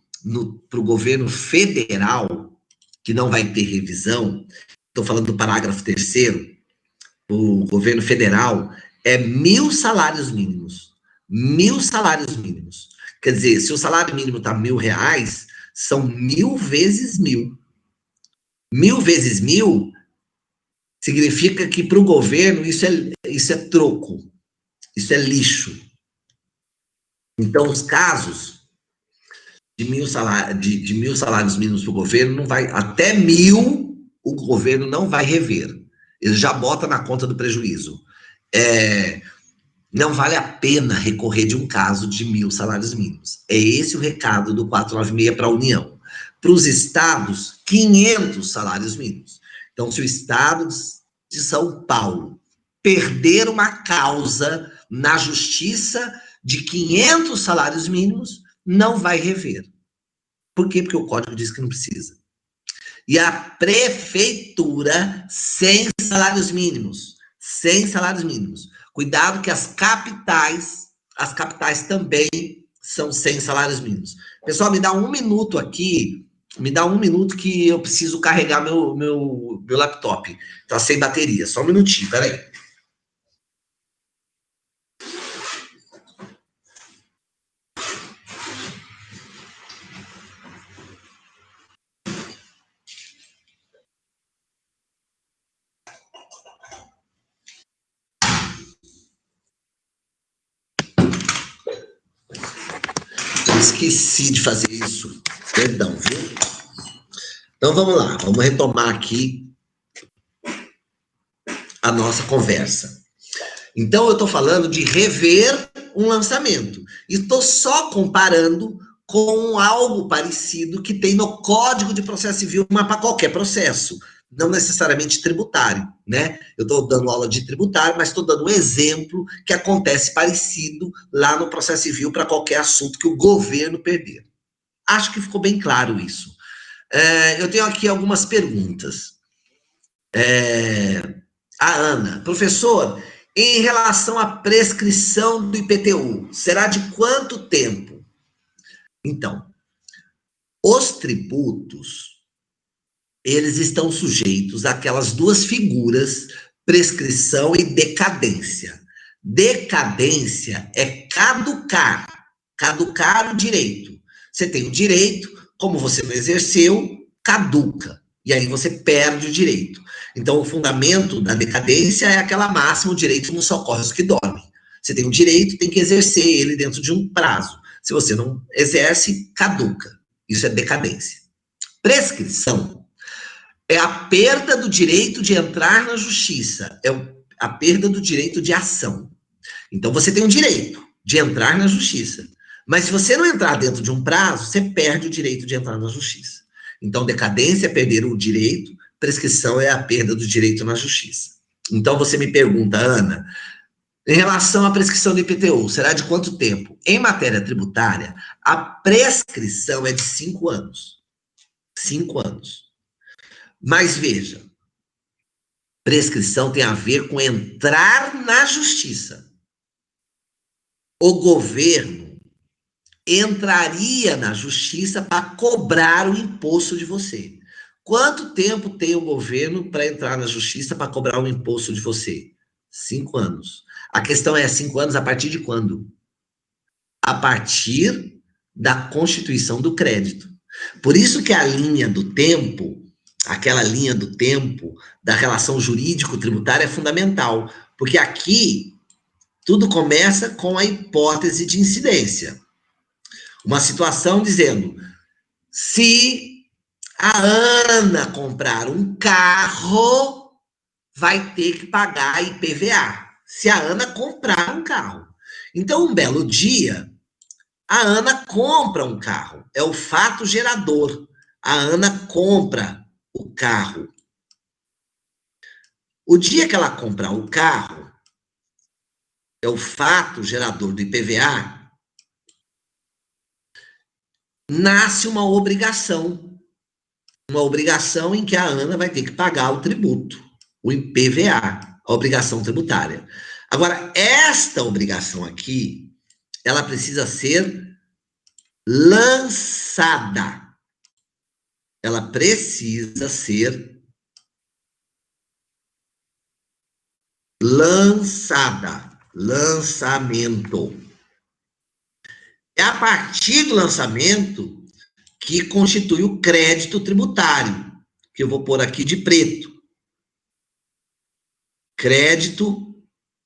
para o governo federal, que não vai ter revisão, estou falando do parágrafo 3º, o governo federal é 1.000 salários mínimos. 1.000 salários mínimos. Quer dizer, se o salário mínimo está R$ 1.000, são 1.000 vezes 1.000. 1.000 vezes 1.000 significa que para o governo isso é troco, isso é lixo. Então, os casos de 1.000 salários mínimos para o governo, não vai, até 1.000, o governo não vai rever. Ele já bota na conta do prejuízo. Não vale a pena recorrer de um caso de 1.000 salários mínimos. É esse o recado do 496 para a União. Para os estados, 500 salários mínimos. Então, se o estado de São Paulo perder uma causa na justiça de 500 salários mínimos, não vai rever. Por quê? Porque o código diz que não precisa. E a prefeitura, 100 salários mínimos. 100 salários mínimos. Cuidado que as capitais também são 100 salários mínimos. Pessoal, me dá um minuto aqui, que eu preciso carregar meu laptop. Tá sem bateria, só um minutinho, peraí. Esqueci de fazer isso. Perdão, viu? Então vamos lá, vamos retomar aqui a nossa conversa. Então eu estou falando de rever um lançamento. E estou só comparando com algo parecido que tem no Código de Processo Civil, mas para qualquer processo, não necessariamente tributário, né? Eu estou dando aula de tributário, mas estou dando um exemplo que acontece parecido lá no processo civil para qualquer assunto que o governo perder. Acho que ficou bem claro isso. Eu tenho aqui algumas perguntas. A Ana, professor, em relação à prescrição do IPTU, será de quanto tempo? Então, os tributos, eles estão sujeitos àquelas duas figuras, prescrição e decadência. Decadência é caducar o direito. Você tem o direito, como você não exerceu, caduca. E aí você perde o direito. Então, o fundamento da decadência é aquela máxima, o direito não socorre os que dormem. Você tem um direito, tem que exercer ele dentro de um prazo. Se você não exerce, caduca. Isso é decadência. Prescrição é a perda do direito de entrar na justiça, é a perda do direito de ação. Então, você tem um direito de entrar na justiça, mas se você não entrar dentro de um prazo, você perde o direito de entrar na justiça. Então, decadência é perder o direito, prescrição é a perda do direito na justiça. Então, você me pergunta, Ana, em relação à prescrição do IPTU, será de quanto tempo? Em matéria tributária, a prescrição é de 5 anos. 5 anos. Mas veja, prescrição tem a ver com entrar na justiça. O governo entraria na justiça para cobrar o imposto de você. Quanto tempo tem o governo para entrar na justiça para cobrar o imposto de você? 5 anos. A questão é 5 anos a partir de quando? A partir da constituição do crédito. Por isso que a linha do tempo, aquela linha do tempo da relação jurídico-tributária é fundamental, porque aqui tudo começa com a hipótese de incidência. Uma situação dizendo, se a Ana comprar um carro, vai ter que pagar IPVA. Se a Ana comprar um carro. Então, um belo dia, a Ana compra um carro. É o fato gerador. A Ana compra o carro. O dia que ela comprar o carro, é o fato gerador do IPVA, nasce uma obrigação em que a Ana vai ter que pagar o tributo, o IPVA, a obrigação tributária. Agora, esta obrigação aqui, ela precisa ser lançada. Ela precisa ser lançada. Lançamento. É a partir do lançamento que constitui o crédito tributário, que eu vou pôr aqui de preto. Crédito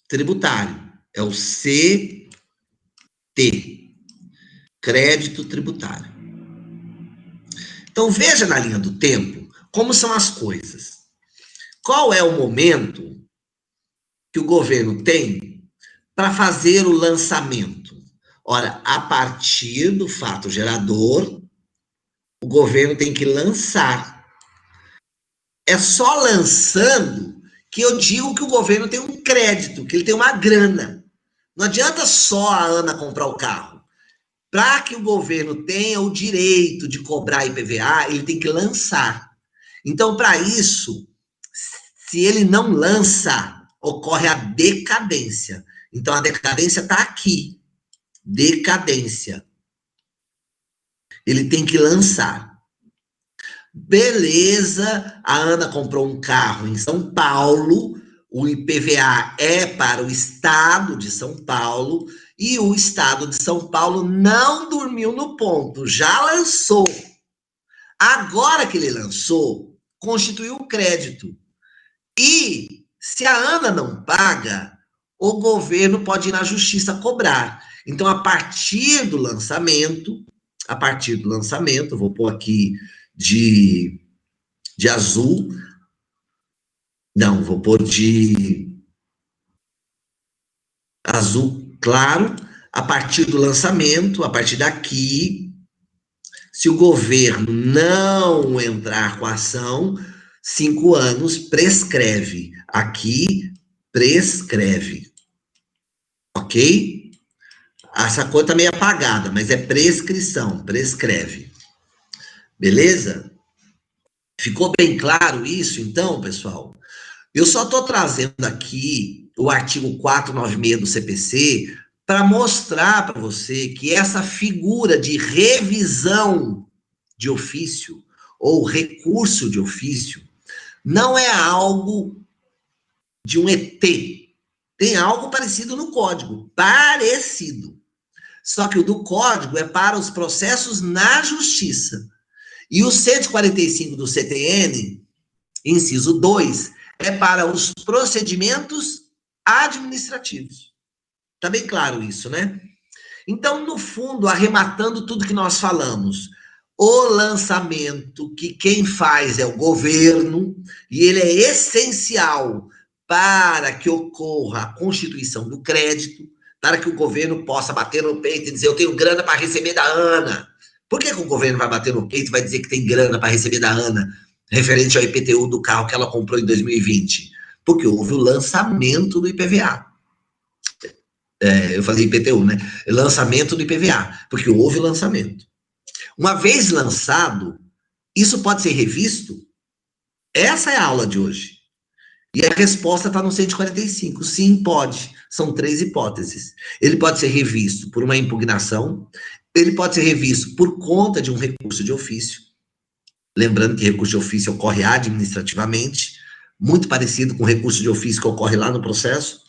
tributário. É o CT. Crédito tributário. Então, veja na linha do tempo como são as coisas. Qual é o momento que o governo tem para fazer o lançamento? Ora, a partir do fato gerador, o governo tem que lançar. É só lançando que eu digo que o governo tem um crédito, que ele tem uma grana. Não adianta só a Ana comprar o carro. Para que o governo tenha o direito de cobrar IPVA, ele tem que lançar. Então, para isso, se ele não lança, ocorre a decadência. Então, a decadência está aqui. Decadência. Ele tem que lançar. Beleza, a Ana comprou um carro em São Paulo, o IPVA é para o estado de São Paulo, e o estado de São Paulo não dormiu no ponto, já lançou. Agora que ele lançou, constituiu o crédito. E se a Ana não paga, o governo pode ir na justiça cobrar. Então, a partir do lançamento, vou pôr aqui de azul, não, vou pôr de azul claro, a partir do lançamento, a partir daqui, se o governo não entrar com a ação, 5 anos prescreve. Aqui, prescreve. Ok? Essa cor tá meio apagada, mas é prescrição, prescreve. Beleza? Ficou bem claro isso, então, pessoal? Eu só estou trazendo aqui o artigo 496 do CPC para mostrar para você que essa figura de revisão de ofício ou recurso de ofício não é algo de um ET. Tem algo parecido no código, parecido. Só que o do código é para os processos na justiça. E o 145 do CTN, inciso 2, é para os procedimentos administrativos. Tá bem claro isso, né? Então, no fundo, arrematando tudo que nós falamos, o lançamento, que quem faz é o governo, e ele é essencial para que ocorra a constituição do crédito, para que o governo possa bater no peito e dizer, eu tenho grana para receber da Ana. Por que o governo vai bater no peito e vai dizer que tem grana para receber da Ana, referente ao IPTU do carro que ela comprou em 2020? Porque houve o lançamento do IPVA. Eu falei IPTU, né? Lançamento do IPVA, porque houve o lançamento. Uma vez lançado, Isso pode ser revisto? Essa é a aula de hoje. E a resposta está no 145. Sim, pode. São 3 hipóteses. Ele pode ser revisto por uma impugnação, ele pode ser revisto por conta de um recurso de ofício. Lembrando que recurso de ofício ocorre administrativamente, muito parecido com o recurso de ofício que ocorre lá no processo.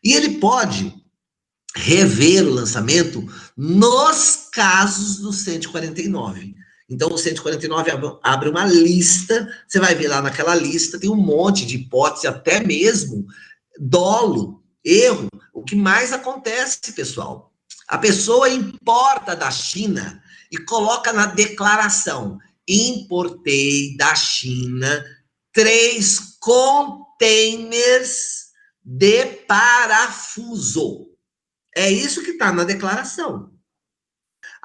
E ele pode rever o lançamento nos casos do 149. Então, o 149 abre uma lista, você vai ver lá naquela lista, tem um monte de hipóteses, até mesmo dolo, erro. O que mais acontece, pessoal? A pessoa importa da China e coloca na declaração: importei da China 3 containers de parafuso. É isso que está na declaração.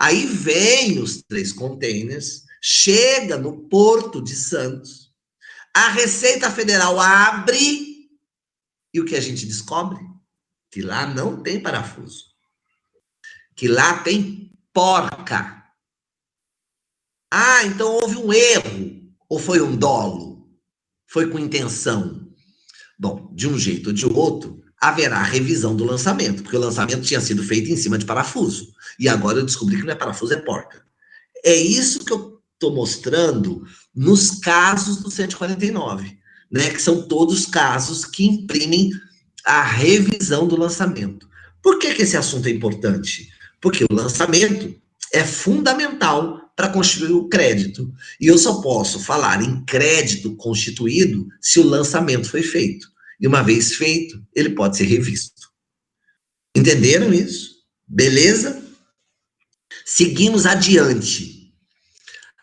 Aí vem os 3 containers, chega no Porto de Santos, a Receita Federal abre, e o que a gente descobre? Que lá não tem parafuso. Que lá tem porca. Ah, então houve um erro, ou foi um dolo? Foi com intenção? Bom, de um jeito ou de outro, haverá revisão do lançamento, porque o lançamento tinha sido feito em cima de parafuso. E agora eu descobri que não é parafuso, é porca. É isso que eu estou mostrando nos casos do 149, né? Que são todos casos que imprimem a revisão do lançamento. Por que esse assunto é importante? Porque o lançamento é fundamental para construir o crédito. E eu só posso falar em crédito constituído se o lançamento foi feito. E uma vez feito, ele pode ser revisto. Entenderam isso? Beleza? Seguimos adiante.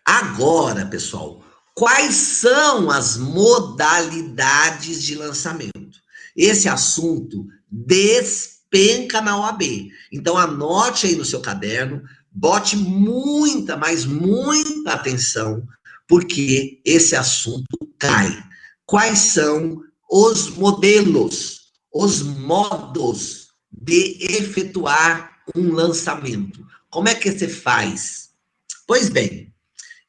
Agora, pessoal, quais são as modalidades de lançamento? Esse assunto despenca na OAB. Então, anote aí no seu caderno, bote muita, mas muita atenção, porque esse assunto cai. Quais são os modelos, os modos de efetuar um lançamento? Como é que você faz? Pois bem,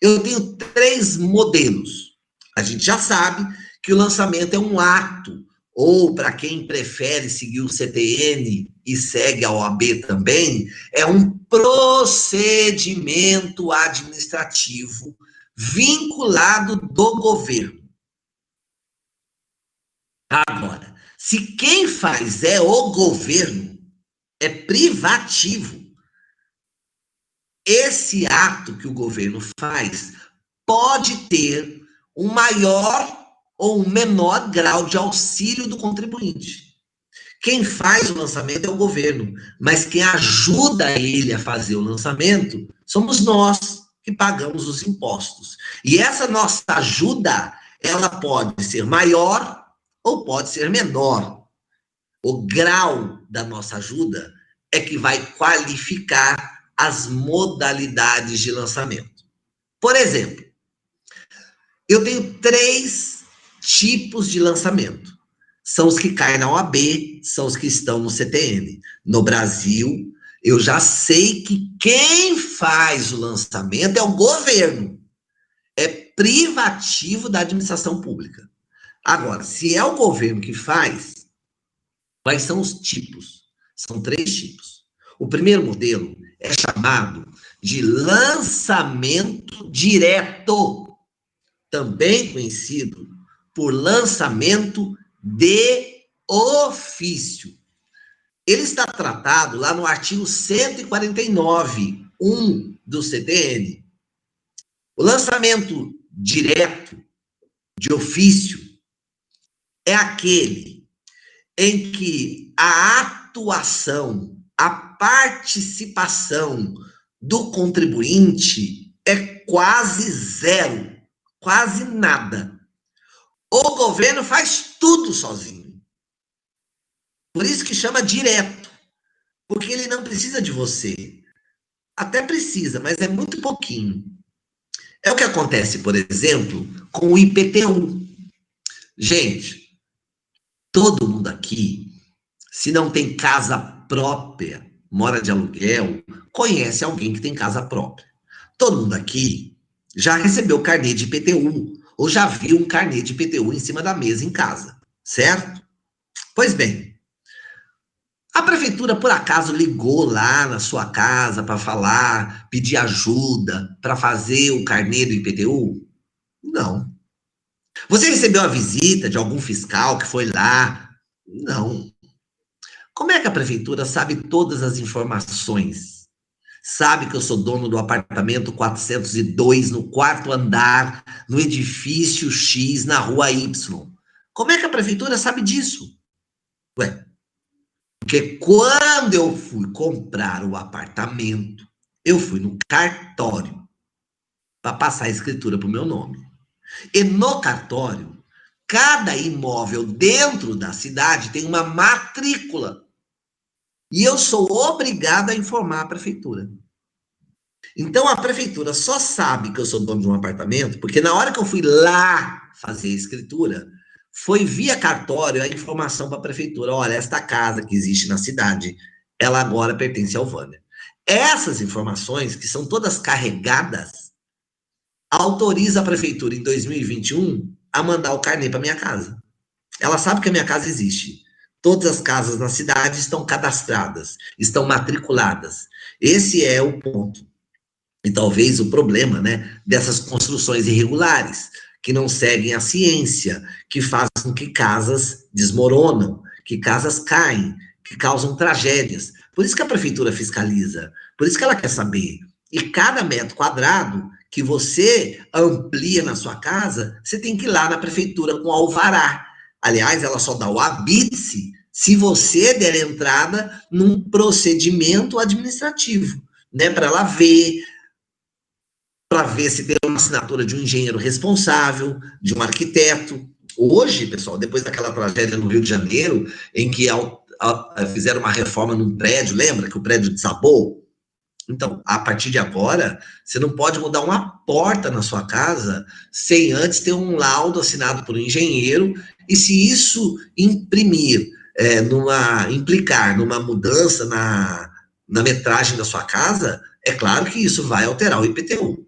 eu tenho 3 modelos. A gente já sabe que o lançamento é um ato, ou para quem prefere seguir o CTN e segue a OAB também, é um procedimento administrativo vinculado do governo. Agora, se quem faz é o governo, é privativo. Esse ato que o governo faz pode ter um maior ou um menor grau de auxílio do contribuinte. Quem faz o lançamento é o governo, mas quem ajuda ele a fazer o lançamento somos nós, que pagamos os impostos. E essa nossa ajuda, ela pode ser maior ou pode ser menor. O grau da nossa ajuda é que vai qualificar as modalidades de lançamento. Por exemplo, eu tenho 3 tipos de lançamento. São os que caem na OAB, são os que estão no CTN. No Brasil, eu já sei que quem faz o lançamento é o governo. É privativo da administração pública. Agora, se é o governo que faz, quais são os tipos? São 3 tipos. O primeiro modelo é chamado de lançamento direto, também conhecido por lançamento de ofício. Ele está tratado lá no artigo 149, 1 do CTN. O lançamento direto de ofício é aquele em que a atuação, a participação do contribuinte é quase zero, quase nada. O governo faz tudo sozinho. Por isso que chama direto, porque ele não precisa de você. Até precisa, mas é muito pouquinho. É o que acontece, por exemplo, com o IPTU. Gente, todo mundo aqui, se não tem casa própria, mora de aluguel, conhece alguém que tem casa própria. Todo mundo aqui já recebeu carnê de IPTU, ou já viu um carnê de IPTU em cima da mesa em casa, certo? Pois bem, a prefeitura, por acaso, ligou lá na sua casa para falar, pedir ajuda para fazer o carnê do IPTU? Não. Você recebeu a visita de algum fiscal que foi lá? Não. Como é que a prefeitura sabe todas as informações? Sabe que eu sou dono do apartamento 402, no quarto andar, no edifício X, na rua Y. Como é que a prefeitura sabe disso? Ué, porque quando eu fui comprar o apartamento, eu fui no cartório para passar a escritura para o meu nome. E no cartório, cada imóvel dentro da cidade tem uma matrícula. E eu sou obrigado a informar a prefeitura. Então a prefeitura só sabe que eu sou dono de um apartamento, porque na hora que eu fui lá fazer a escritura, foi via cartório a informação para a prefeitura: olha, esta casa que existe na cidade, ela agora pertence ao Vânia. Essas informações, que são todas carregadas, autoriza a prefeitura em 2021 a mandar o carnê para minha casa. Ela sabe que a minha casa existe. Todas as casas na cidade estão cadastradas, estão matriculadas. Esse é o ponto. E talvez o problema, né, dessas construções irregulares, que não seguem a ciência, que fazem com que casas desmoronam, que casas caem, que causam tragédias. Por isso que a prefeitura fiscaliza, por isso que ela quer saber. E cada metro quadrado que você amplia na sua casa, você tem que ir lá na prefeitura com alvará. Aliás, ela só dá o habite se você der entrada num procedimento administrativo, né, para ela ver, para ver se tem uma assinatura de um engenheiro responsável, de um arquiteto. Hoje, pessoal, depois daquela tragédia no Rio de Janeiro, em que fizeram uma reforma num prédio, lembra que o prédio desabou? Então, a partir de agora, você não pode mudar uma porta na sua casa sem antes ter um laudo assinado por um engenheiro, e se isso implicar numa mudança na metragem da sua casa, é claro que isso vai alterar o IPTU.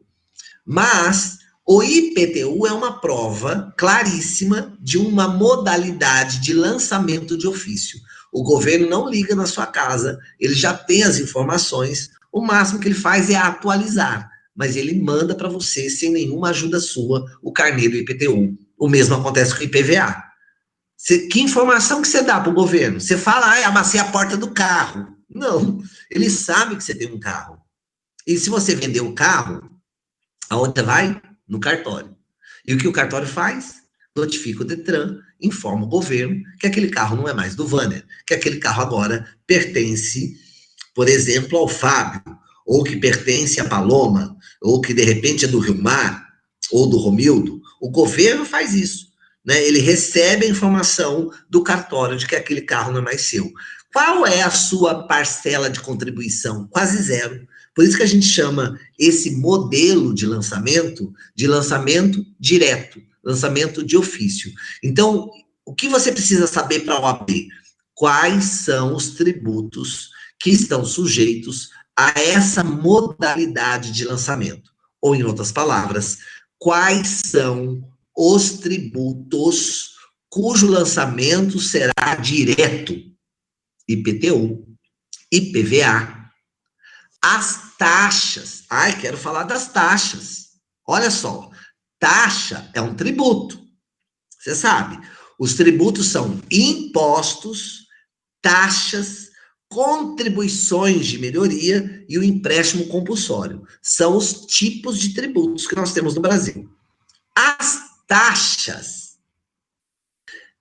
Mas o IPTU é uma prova claríssima de uma modalidade de lançamento de ofício. O governo não liga na sua casa, ele já tem as informações, o máximo que ele faz é atualizar, mas ele manda para você, sem nenhuma ajuda sua, o carnê do IPTU. O mesmo acontece com o IPVA. Que informação que você dá para o governo? Você fala, amassei a porta do carro. Não, ele sabe que você tem um carro. E se você vender o carro, aonde você vai? No cartório. E o que o cartório faz? Notifica o Detran, informa o governo que aquele carro não é mais do Vânia, que aquele carro agora pertence, por exemplo, ao Fábio, ou que pertence à Paloma, ou que de repente é do Rio Mar, ou do Romildo. O governo faz isso, né? Ele recebe a informação do cartório de que aquele carro não é mais seu. Qual é a sua parcela de contribuição? Quase zero. Por isso que a gente chama esse modelo de lançamento direto, lançamento de ofício. Então, o que você precisa saber para a OAB? Quais são os tributos que estão sujeitos a essa modalidade de lançamento? Ou, em outras palavras, quais são os tributos cujo lançamento será direto? IPTU, IPVA, as taxas. Ai, quero falar das taxas. Olha só, taxa é um tributo. Você sabe, os tributos são impostos, taxas, contribuições de melhoria e o empréstimo compulsório. São os tipos de tributos que nós temos no Brasil. As taxas,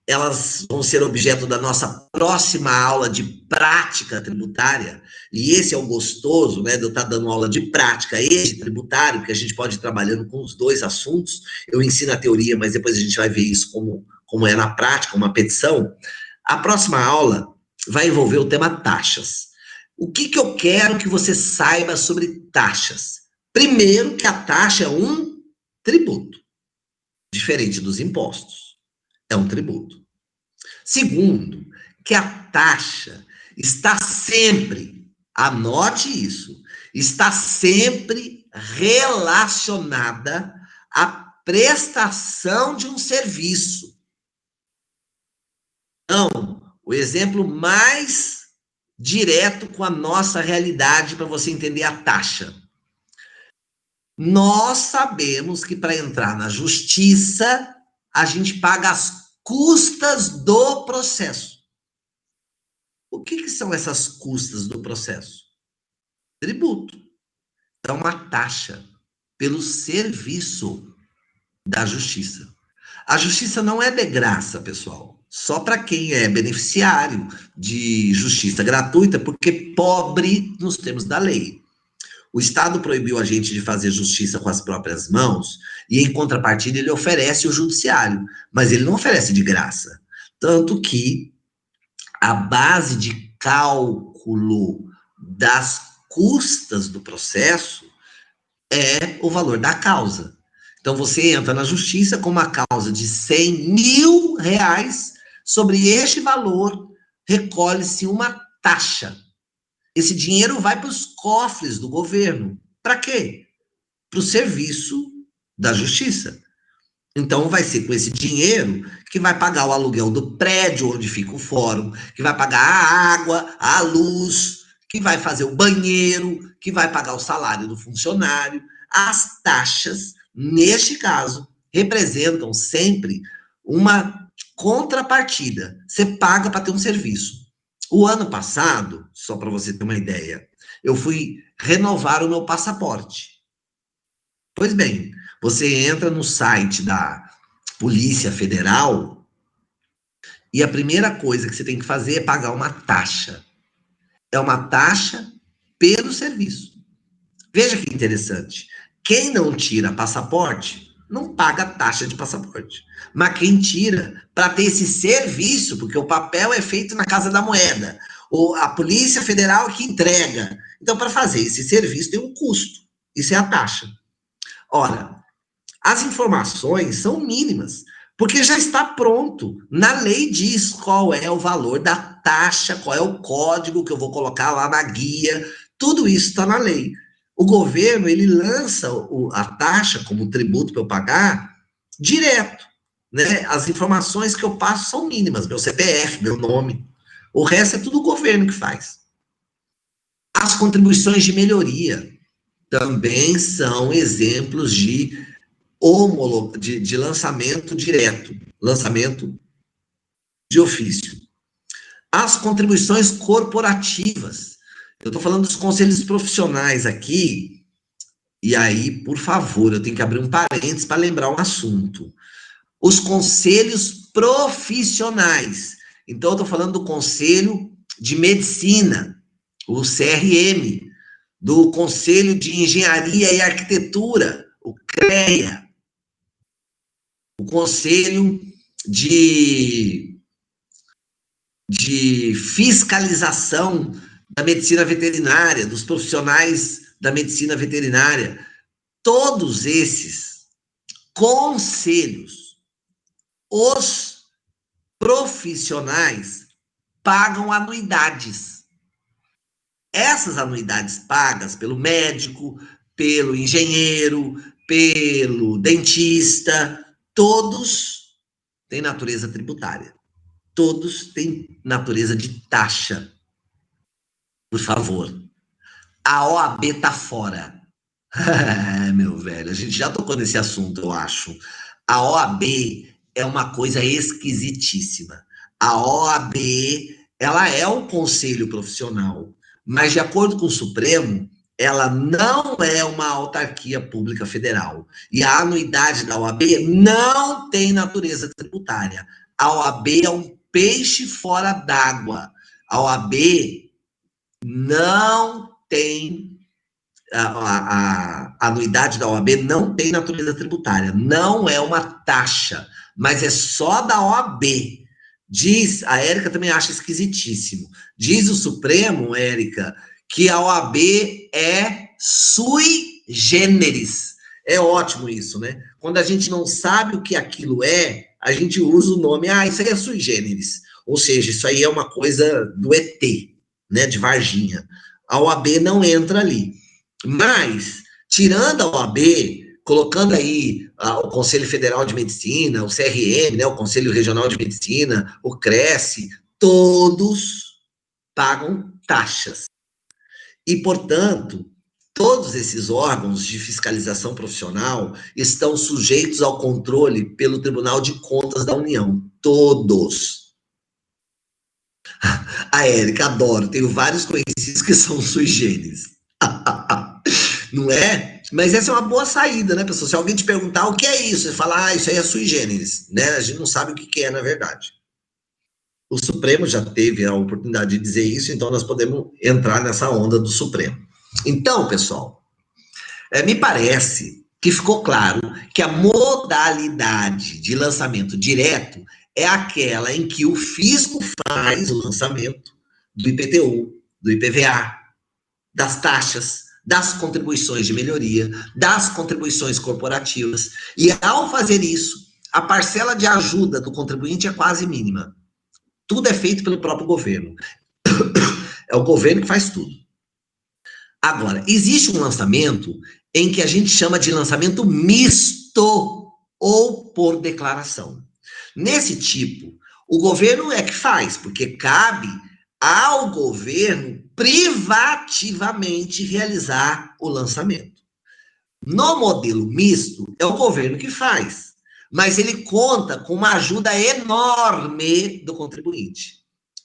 elas vão ser objeto da nossa próxima aula de prática tributária, e esse é o gostoso, né, de eu estar dando aula de prática e tributário, que a gente pode ir trabalhando com os dois assuntos. Eu ensino a teoria, mas depois a gente vai ver isso como é na prática, uma petição. A próxima aula vai envolver o tema taxas. O que eu quero que você saiba sobre taxas? Primeiro, que a taxa é um tributo, diferente dos impostos. É um tributo. Segundo, que a taxa está sempre, anote isso, está sempre relacionada à prestação de um serviço. Então, o exemplo mais direto com a nossa realidade para você entender a taxa. Nós sabemos que para entrar na justiça, a gente paga as custas do processo. O que são essas custas do processo? Tributo. É uma taxa pelo serviço da justiça. A justiça não é de graça, pessoal. Só para quem é beneficiário de justiça gratuita, porque pobre nos termos da lei. O Estado proibiu a gente de fazer justiça com as próprias mãos e, em contrapartida, ele oferece o judiciário, mas ele não oferece de graça. Tanto que a base de cálculo das custas do processo é o valor da causa. Então, você entra na justiça com uma causa de 100 mil reais, sobre este valor recolhe-se uma taxa. Esse dinheiro vai para os cofres do governo. Para quê? Para o serviço da justiça. Então, vai ser com esse dinheiro que vai pagar o aluguel do prédio onde fica o fórum, que vai pagar a água, a luz, que vai fazer o banheiro, que vai pagar o salário do funcionário. As taxas, neste caso, representam sempre uma contrapartida. Você paga para ter um serviço. O ano passado, só para você ter uma ideia, eu fui renovar o meu passaporte. Pois bem, você entra no site da Polícia Federal e a primeira coisa que você tem que fazer é pagar uma taxa. É uma taxa pelo serviço. Veja que interessante. Quem não tira passaporte, não paga taxa de passaporte. Mas quem tira, para ter esse serviço, porque o papel é feito na Casa da Moeda, ou a Polícia Federal que entrega. Então, para fazer esse serviço tem um custo. Isso é a taxa. Ora, as informações são mínimas, porque já está pronto. Na lei diz qual é o valor da taxa, qual é o código que eu vou colocar lá na guia. Tudo isso está na lei. O governo, ele lança a taxa como tributo para eu pagar direto, né? As informações que eu passo são mínimas, meu CPF, meu nome. O resto é tudo o governo que faz. As contribuições de melhoria também são exemplos de de lançamento direto, lançamento de ofício. As contribuições corporativas. Eu estou falando dos conselhos profissionais aqui, e aí, por favor, eu tenho que abrir um parênteses para lembrar um assunto. Os conselhos profissionais. Então, eu estou falando do Conselho de Medicina, o CRM, do Conselho de Engenharia e Arquitetura, o CREA, o Conselho de Fiscalização da Medicina Veterinária, dos profissionais da medicina veterinária. Todos esses conselhos, os profissionais pagam anuidades. Essas anuidades pagas pelo médico, pelo engenheiro, pelo dentista, todos têm natureza tributária. Todos têm natureza de taxa. Por favor. A OAB está fora. Meu velho, a gente já tocou nesse assunto, eu acho. A OAB é uma coisa esquisitíssima. A OAB, ela é um conselho profissional, mas de acordo com o Supremo, ela não é uma autarquia pública federal. E a anuidade da OAB não tem natureza tributária. A OAB é um peixe fora d'água. A OAB não tem a anuidade da OAB não tem natureza tributária, não é uma taxa, mas é só da OAB. Diz, a Érica também acha esquisitíssimo, diz o Supremo, Érica, que a OAB é sui generis. É ótimo isso, né? Quando a gente não sabe o que aquilo é, a gente usa o nome, isso aí é sui generis, ou seja, isso aí é uma coisa do ET, né, de Varginha. A OAB não entra ali. Mas tirando a OAB, colocando aí o Conselho Federal de Medicina, o CRM, né, o Conselho Regional de Medicina, o CRESSE, todos pagam taxas. E, portanto, todos esses órgãos de fiscalização profissional estão sujeitos ao controle pelo Tribunal de Contas da União. Todos. A Érica, adoro. Tenho vários conhecidos que são sui generis. Não é? Mas essa é uma boa saída, né, pessoal? Se alguém te perguntar o que é isso, você fala, isso aí é sui generis, né? A gente não sabe o que é, na verdade. O Supremo já teve a oportunidade de dizer isso, então nós podemos entrar nessa onda do Supremo. Então, pessoal, me parece que ficou claro que a modalidade de lançamento direto é aquela em que o fisco faz o lançamento do IPTU, do IPVA, das taxas, das contribuições de melhoria, das contribuições corporativas. E ao fazer isso, a parcela de ajuda do contribuinte é quase mínima. Tudo é feito pelo próprio governo. É o governo que faz tudo. Agora, existe um lançamento em que a gente chama de lançamento misto ou por declaração. Nesse tipo, o governo é que faz, porque cabe ao governo privativamente realizar o lançamento. No modelo misto, é o governo que faz, mas ele conta com uma ajuda enorme do contribuinte.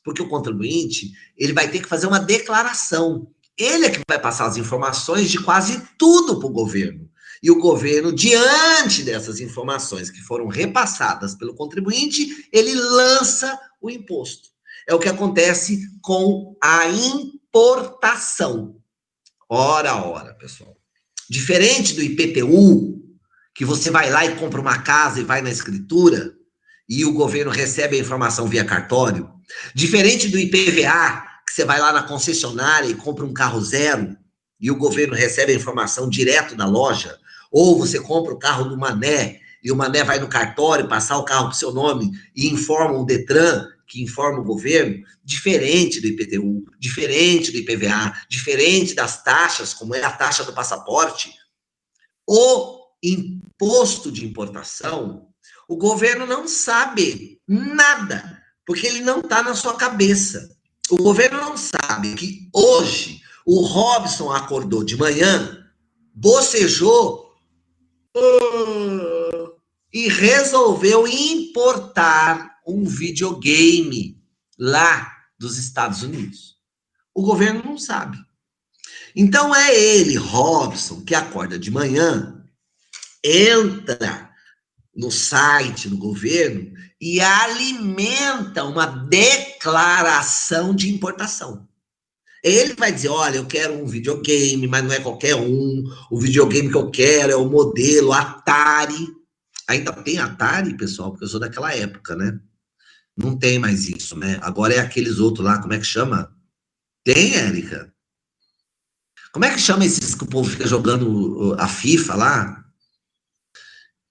Porque o contribuinte, ele vai ter que fazer uma declaração. Ele é que vai passar as informações de quase tudo para o governo. E o governo, diante dessas informações que foram repassadas pelo contribuinte, ele lança o imposto. É o que acontece com a importação. Ora, pessoal. Diferente do IPTU, que você vai lá e compra uma casa e vai na escritura, e o governo recebe a informação via cartório. Diferente do IPVA, que você vai lá na concessionária e compra um carro zero, e o governo recebe a informação direto da loja. Ou você compra o carro do Mané, e o Mané vai no cartório passar o carro com seu nome e informa o Detran, que informa o governo, diferente do IPTU, diferente do IPVA, diferente das taxas, como é a taxa do passaporte, o imposto de importação, o governo não sabe nada, porque ele não está na sua cabeça. O governo não sabe que hoje o Robson acordou de manhã, bocejou e resolveu importar um videogame lá dos Estados Unidos. O governo não sabe. Então é ele, Robson, que acorda de manhã, entra no site do governo e alimenta uma declaração de importação. Ele vai dizer, olha, eu quero um videogame, mas não é qualquer um. O videogame que eu quero é o modelo Atari. Ainda tem Atari, pessoal, porque eu sou daquela época, né? Não tem mais isso, né? Agora é aqueles outros lá, como é que chama? Tem, Érica? Como é que chama esses que o povo fica jogando a FIFA lá?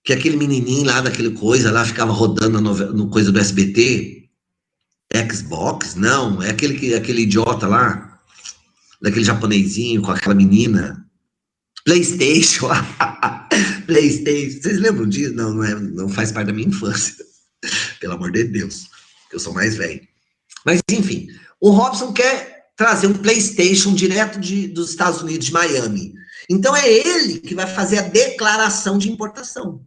Que aquele menininho lá daquele coisa lá ficava rodando no coisa do SBT. Xbox? Não, é aquele idiota lá, daquele japonesinho com aquela menina. PlayStation. PlayStation. Vocês lembram disso? Não, não faz parte da minha infância. Pelo amor de Deus, que eu sou mais velho. Mas, enfim, o Robson quer trazer um PlayStation direto dos Estados Unidos, de Miami. Então, é ele que vai fazer a declaração de importação.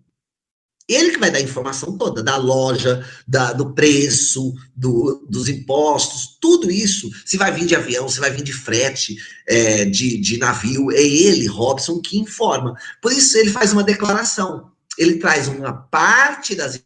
Ele que vai dar a informação toda, da loja, do preço, dos impostos, tudo isso. Se vai vir de avião, se vai vir de frete, de navio, é ele, Robson, que informa. Por isso, ele faz uma declaração. Ele traz uma parte das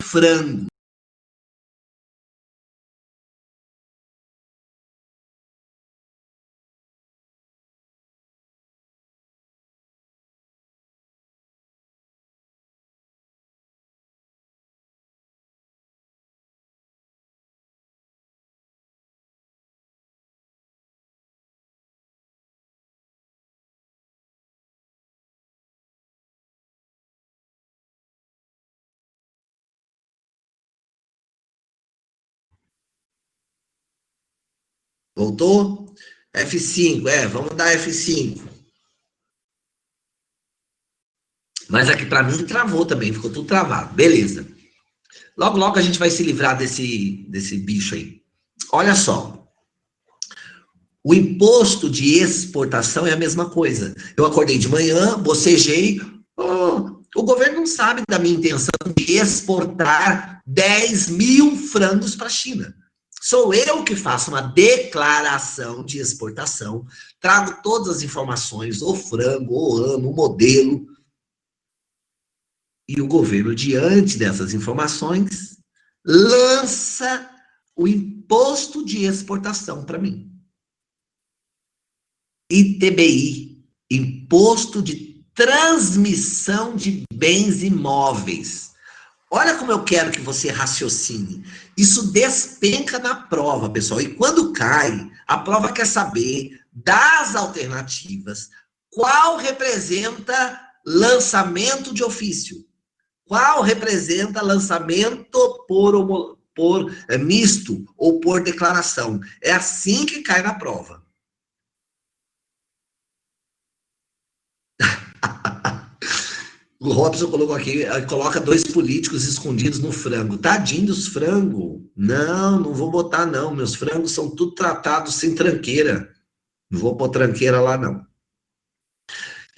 frango. Voltou? F5, vamos dar F5. Mas aqui para mim travou também, ficou tudo travado. Beleza. Logo, logo a gente vai se livrar desse bicho aí. Olha só. O imposto de exportação é a mesma coisa. Eu acordei de manhã, bocejei. O governo não sabe da minha intenção de exportar 10 mil frangos para a China. Sou eu que faço uma declaração de exportação, trago todas as informações, o frango, o ano, o modelo. E o governo, diante dessas informações, lança o imposto de exportação para mim. ITBI, Imposto de Transmissão de Bens Imóveis. Olha como eu quero que você raciocine. Isso despenca na prova, pessoal. E quando cai, a prova quer saber das alternativas qual representa lançamento de ofício. Qual representa lançamento por misto ou por declaração. É assim que cai na prova. O Robson colocou aqui, coloca 2 políticos escondidos no frango. Tadinho dos frangos. Não vou botar não. Meus frangos são tudo tratados sem tranqueira. Não vou pôr tranqueira lá não.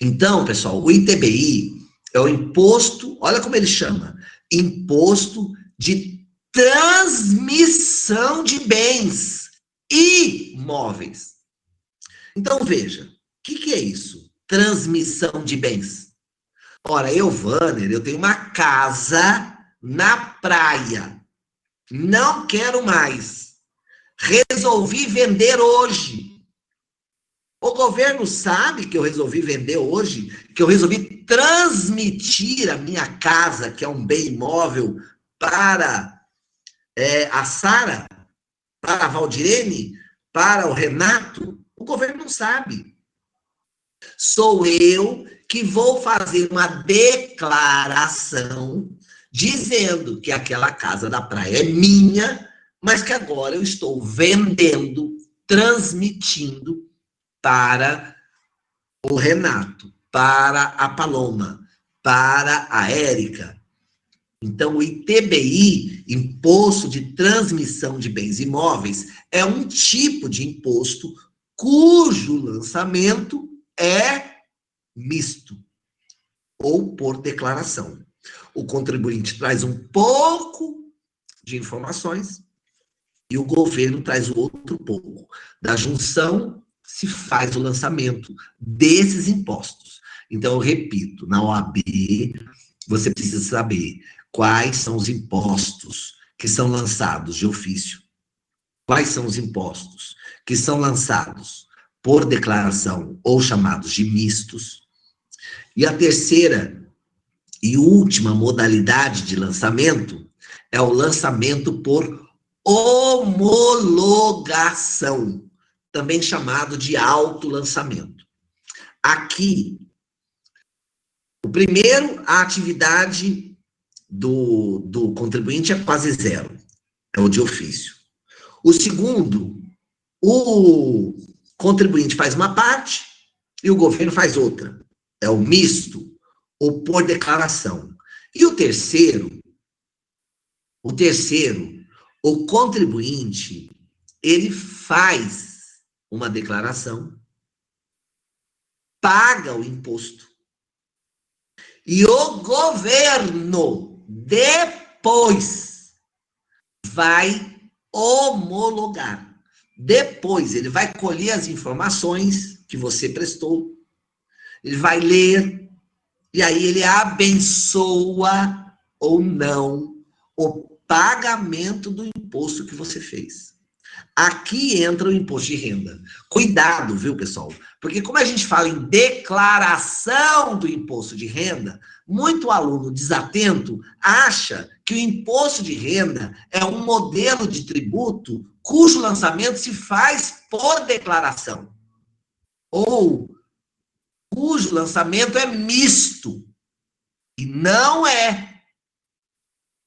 Então, pessoal, o ITBI é o imposto, olha como ele chama, imposto de transmissão de bens imóveis. Então, veja, o que é isso? Transmissão de bens. Ora, Vanner, eu tenho uma casa na praia. Não quero mais. Resolvi vender hoje. O governo sabe que eu resolvi vender hoje, que eu resolvi transmitir a minha casa, que é um bem imóvel, para a Sara, para a Valdirene, para o Renato. O governo não sabe. Sou eu que vou fazer uma declaração dizendo que aquela casa da praia é minha, mas que agora eu estou vendendo, transmitindo para o Renato, para a Paloma, para a Érica. Então, o ITBI, Imposto de Transmissão de Bens Imóveis, é um tipo de imposto cujo lançamento é misto ou por declaração. O contribuinte traz um pouco de informações e o governo traz o outro pouco. Da junção se faz o lançamento desses impostos. Então, eu repito, na OAB, você precisa saber quais são os impostos que são lançados de ofício, quais são os impostos que são lançados por declaração ou chamados de mistos. E a terceira e última modalidade de lançamento é o lançamento por homologação, também chamado de autolançamento. Aqui, o primeiro, a atividade do contribuinte é quase zero, é o de ofício. O segundo, o contribuinte faz uma parte e o governo faz outra, é o misto, ou por declaração. E o terceiro, o contribuinte, ele faz uma declaração, paga o imposto, e o governo depois vai homologar. Depois ele vai colher as informações que você prestou, ele vai ler, e aí ele abençoa ou não o pagamento do imposto que você fez. Aqui entra o imposto de renda. Cuidado, viu, pessoal? Porque como a gente fala em declaração do imposto de renda, muito aluno desatento acha que o imposto de renda é um modelo de tributo cujo lançamento se faz por declaração. Ou cujo lançamento é misto. E não é.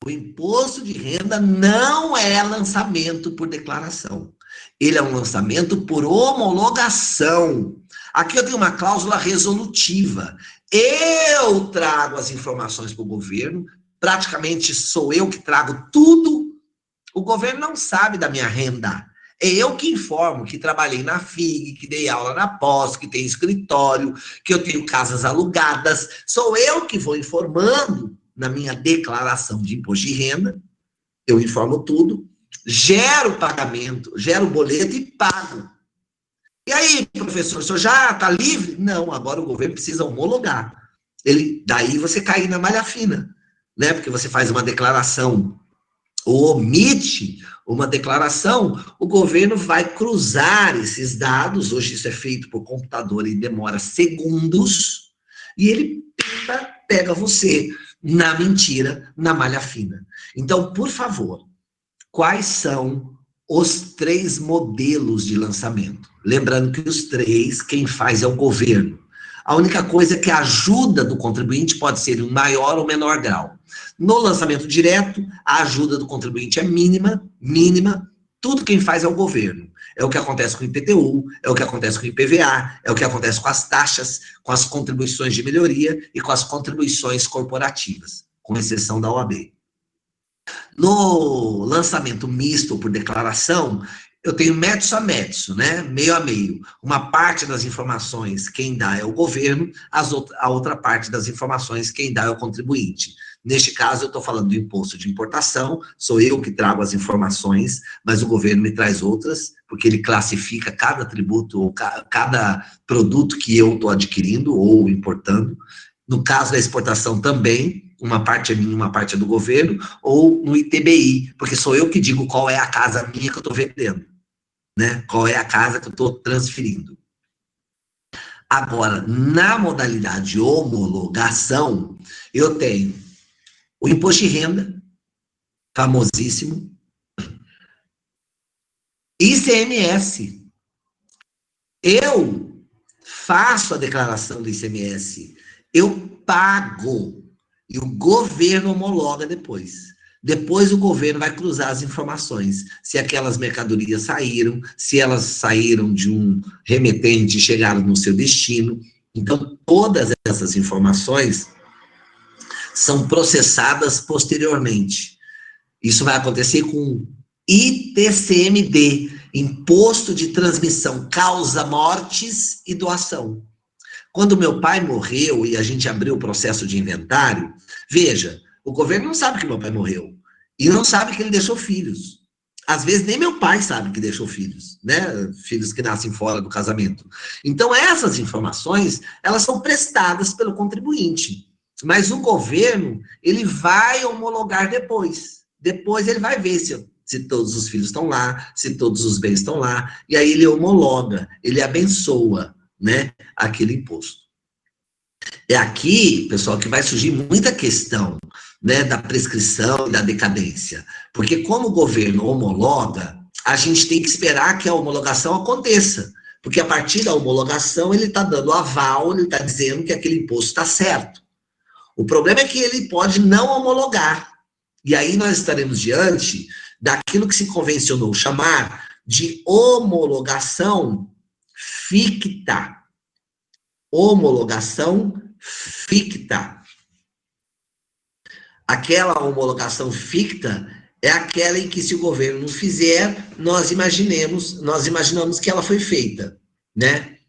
O imposto de renda não é lançamento por declaração. Ele é um lançamento por homologação. Aqui eu tenho uma cláusula resolutiva. Eu trago as informações para o governo, praticamente sou eu que trago tudo. O governo não sabe da minha renda. É eu que informo que trabalhei na FIG, que dei aula na pós, que tenho escritório, que eu tenho casas alugadas. Sou eu que vou informando na minha declaração de imposto de renda. Eu informo tudo, gero o pagamento, gero o boleto e pago. E aí, professor, o senhor já está livre? Não, agora o governo precisa homologar. Daí você cai na malha fina, né? Porque você faz uma declaração ou omite uma declaração, o governo vai cruzar esses dados, hoje isso é feito por computador e demora segundos, e ele pega você na mentira, na malha fina. Então, por favor, quais são os 3 modelos de lançamento? Lembrando que os 3, quem faz é o governo. A única coisa é que a ajuda do contribuinte pode ser em maior ou menor grau. No lançamento direto, a ajuda do contribuinte é mínima, tudo quem faz é o governo. É o que acontece com o IPTU, é o que acontece com o IPVA, é o que acontece com as taxas, com as contribuições de melhoria e com as contribuições corporativas, com exceção da OAB. No lançamento misto por declaração, eu tenho metso a metso, né? Meio a meio. Uma parte das informações quem dá é o governo, a outra parte das informações quem dá é o contribuinte. Neste caso, eu estou falando do imposto de importação, sou eu que trago as informações, mas o governo me traz outras, porque ele classifica cada tributo ou cada produto que eu estou adquirindo ou importando. No caso da exportação também, uma parte é minha, uma parte é do governo, ou no ITBI, porque sou eu que digo qual é a casa minha que eu estou vendendo, né? Qual é a casa que eu estou transferindo. Agora, na modalidade homologação, eu tenho o imposto de renda, famosíssimo, ICMS. Eu faço a declaração do ICMS, eu pago, e o governo homologa depois. Depois o governo vai cruzar as informações, se aquelas mercadorias saíram, se elas saíram de um remetente e chegaram no seu destino. Então, todas essas informações são processadas posteriormente. Isso vai acontecer com ITCMD, Imposto de Transmissão, Causa Mortes e Doação. Quando meu pai morreu e a gente abriu o processo de inventário, veja, o governo não sabe que meu pai morreu e não sabe que ele deixou filhos. Às vezes nem meu pai sabe que deixou filhos, né? Filhos que nascem fora do casamento. Então essas informações, elas são prestadas pelo contribuinte. Mas o governo, ele vai homologar depois. Depois ele vai ver se todos os filhos estão lá, se todos os bens estão lá, e aí ele homologa, ele abençoa, né, aquele imposto. É aqui, pessoal, que vai surgir muita questão, né, da prescrição e da decadência, porque como o governo homologa, a gente tem que esperar que a homologação aconteça, porque a partir da homologação ele está dando aval, ele está dizendo que aquele imposto está certo. O problema é que ele pode não homologar, e aí nós estaremos diante daquilo que se convencionou chamar de homologação ficta. Homologação ficta. Aquela homologação ficta é aquela em que, se o governo não fizer, nós imaginamos que ela foi feita, né?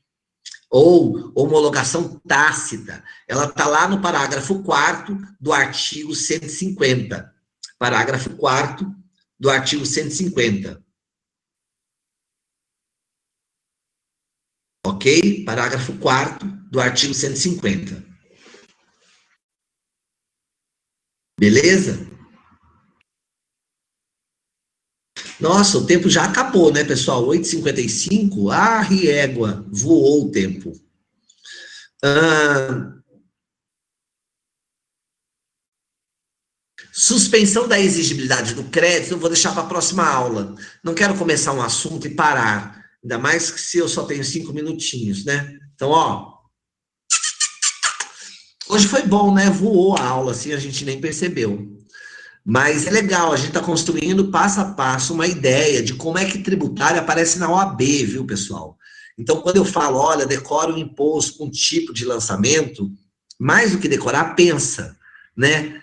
Ou homologação tácita. Ela está lá no parágrafo 4º do artigo 150. Parágrafo 4º do artigo 150. Ok? Parágrafo 4º do artigo 150. Beleza? Nossa, o tempo já acabou, né, pessoal? 8h55. Ah, riégua, voou o tempo. Suspensão da exigibilidade do crédito, eu vou deixar para a próxima aula. Não quero começar um assunto e parar. Ainda mais que se eu só tenho 5 minutinhos, né? Então, ó. Hoje foi bom, né? Voou a aula, assim, a gente nem percebeu. Mas é legal, a gente está construindo passo a passo uma ideia de como é que tributário aparece na OAB, viu, pessoal? Então, quando eu falo, olha, decora o imposto com um tipo de lançamento, mais do que decorar, pensa, né?